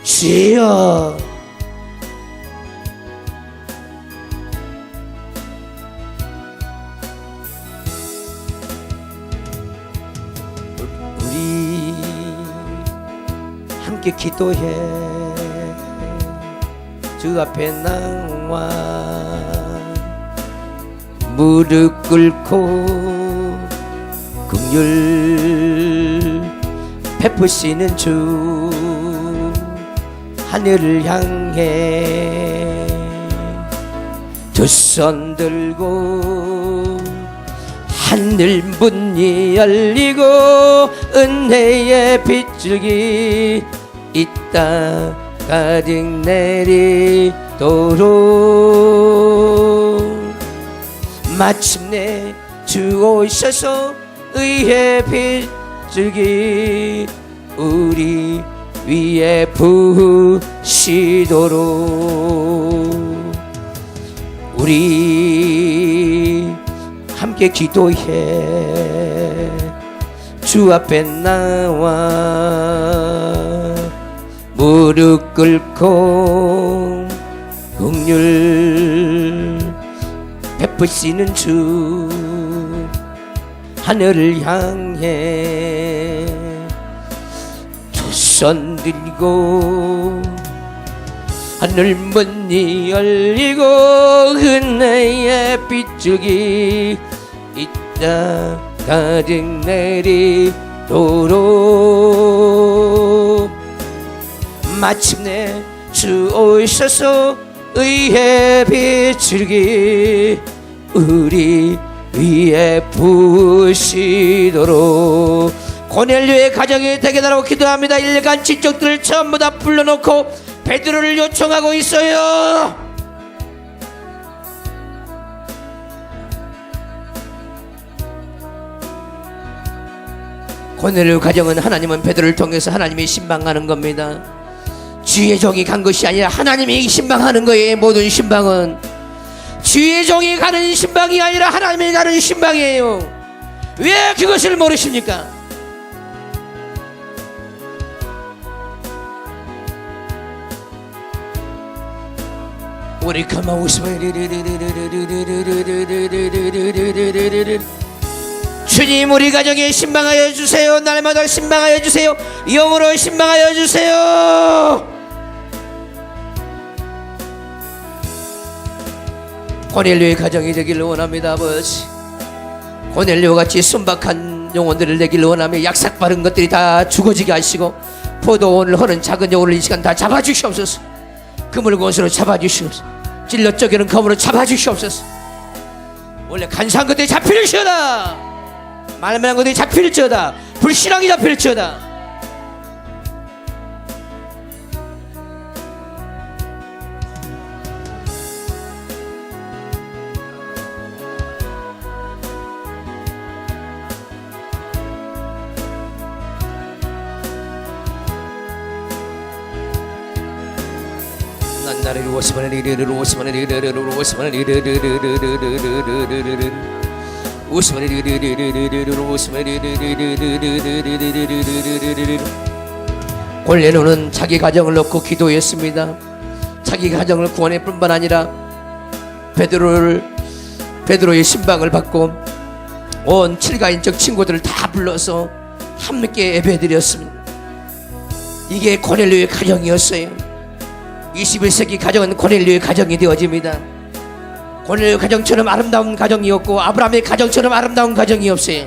주여. 우리 함께 기도해. 주 앞에 나와 무릎 꿇고 긍휼 베푸시는 주 하늘을 향해 두 손 들고 하늘 문이 열리고 은혜의 빗줄기 이 땅 가득 내리도록 마침내 주 오셔서 의의 빗줄기 우리 위에 부으시도록 우리 함께 기도해. 주 앞에 나와 무릎 꿇고 긍휼 베푸시는 주 하늘을 향해 두 손 들고 하늘 문이 열리고 은혜의 빗줄기 이 땅 가득 내리도록 마침내 주 오셔서 의의 빗줄기 우리 위에 부으시도록 고넬료의 가정이 되게 달라고 기도합니다. 일간 지적들을 전부 다 불러놓고 베드로를 요청하고 있어요. 고넬료 가정은 하나님은 베드로를 통해서 하나님이 신방하는 겁니다. 주의 종이 간 것이 아니라 하나님이 신방하는 거예요. 모든 신방은 주의 종이 가는 신방이 아니라 하나님이 가는 신방이에요. 왜 그것을 모르십니까? 우리 가만 웃으면 주님 우리 가정에 신방하여 주세요. 날마다 신방하여 주세요. 영으로 신방하여 주세요. 고넬료의 가정이 되기를 원합니다. 아버지 고넬료같이 순박한 영혼들을 내기를 원하며 약삭 바른 것들이 다 죽어지게 하시고 포도원을 허는 작은 영혼을 이 시간 다 잡아주시옵소서. 그물곤수로 잡아주시옵소서. 찔러 쪼개는 검으로 잡아주시옵소서. 원래 간사한 것들이 잡힐지어다. 말만한 것들이 잡힐지어다. 불신앙이 잡힐지어다. 나를 오스만을 이르르 오스만을 이르르 오스만을 이르르 오스만을 이르르 오스만을 이르르. 고넬료는 자기 가정을 놓고 기도했습니다. 자기 가정을 구원할 뿐만 아니라 베드로의 신방을 받고 온 칠가인적 친구들을 다 불러서 함께 예배드렸습니다. 이게 고넬료의 가정이었어요. 21세기 가정은 고넬료의 가정이 되어집니다. 고넬료 가정처럼 아름다운 가정이 없고 아브라함의 가정처럼 아름다운 가정이 없어요.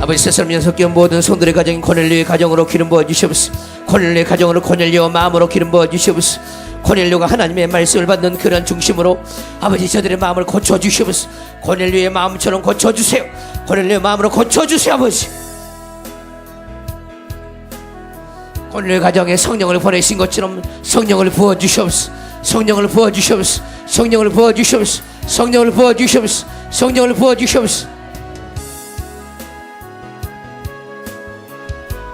아버지 세상 섞여 모든 성들의 가정인 코넬료의 가정으로 기름 부어 주시옵소서. 코넬료의 가정으로 코넬료 마음으로 기름 부어 주시옵소서. 코넬료가 하나님의 말씀을 받는 그런 중심으로 아버지 저들의 마음을 고쳐 주시옵소서. 코넬료의 마음처럼 고쳐 주세요. 코넬료의 마음으로 고쳐 주세요. 아버지 코넬료의 가정에 성령을 보내신 것처럼 성령을 부어 주시옵소서. 성령을 부어 주시옵소서. 성령을 부어 주시옵소서. 성령을 부어 주시옵소서. 성령을 부어 주시옵소서.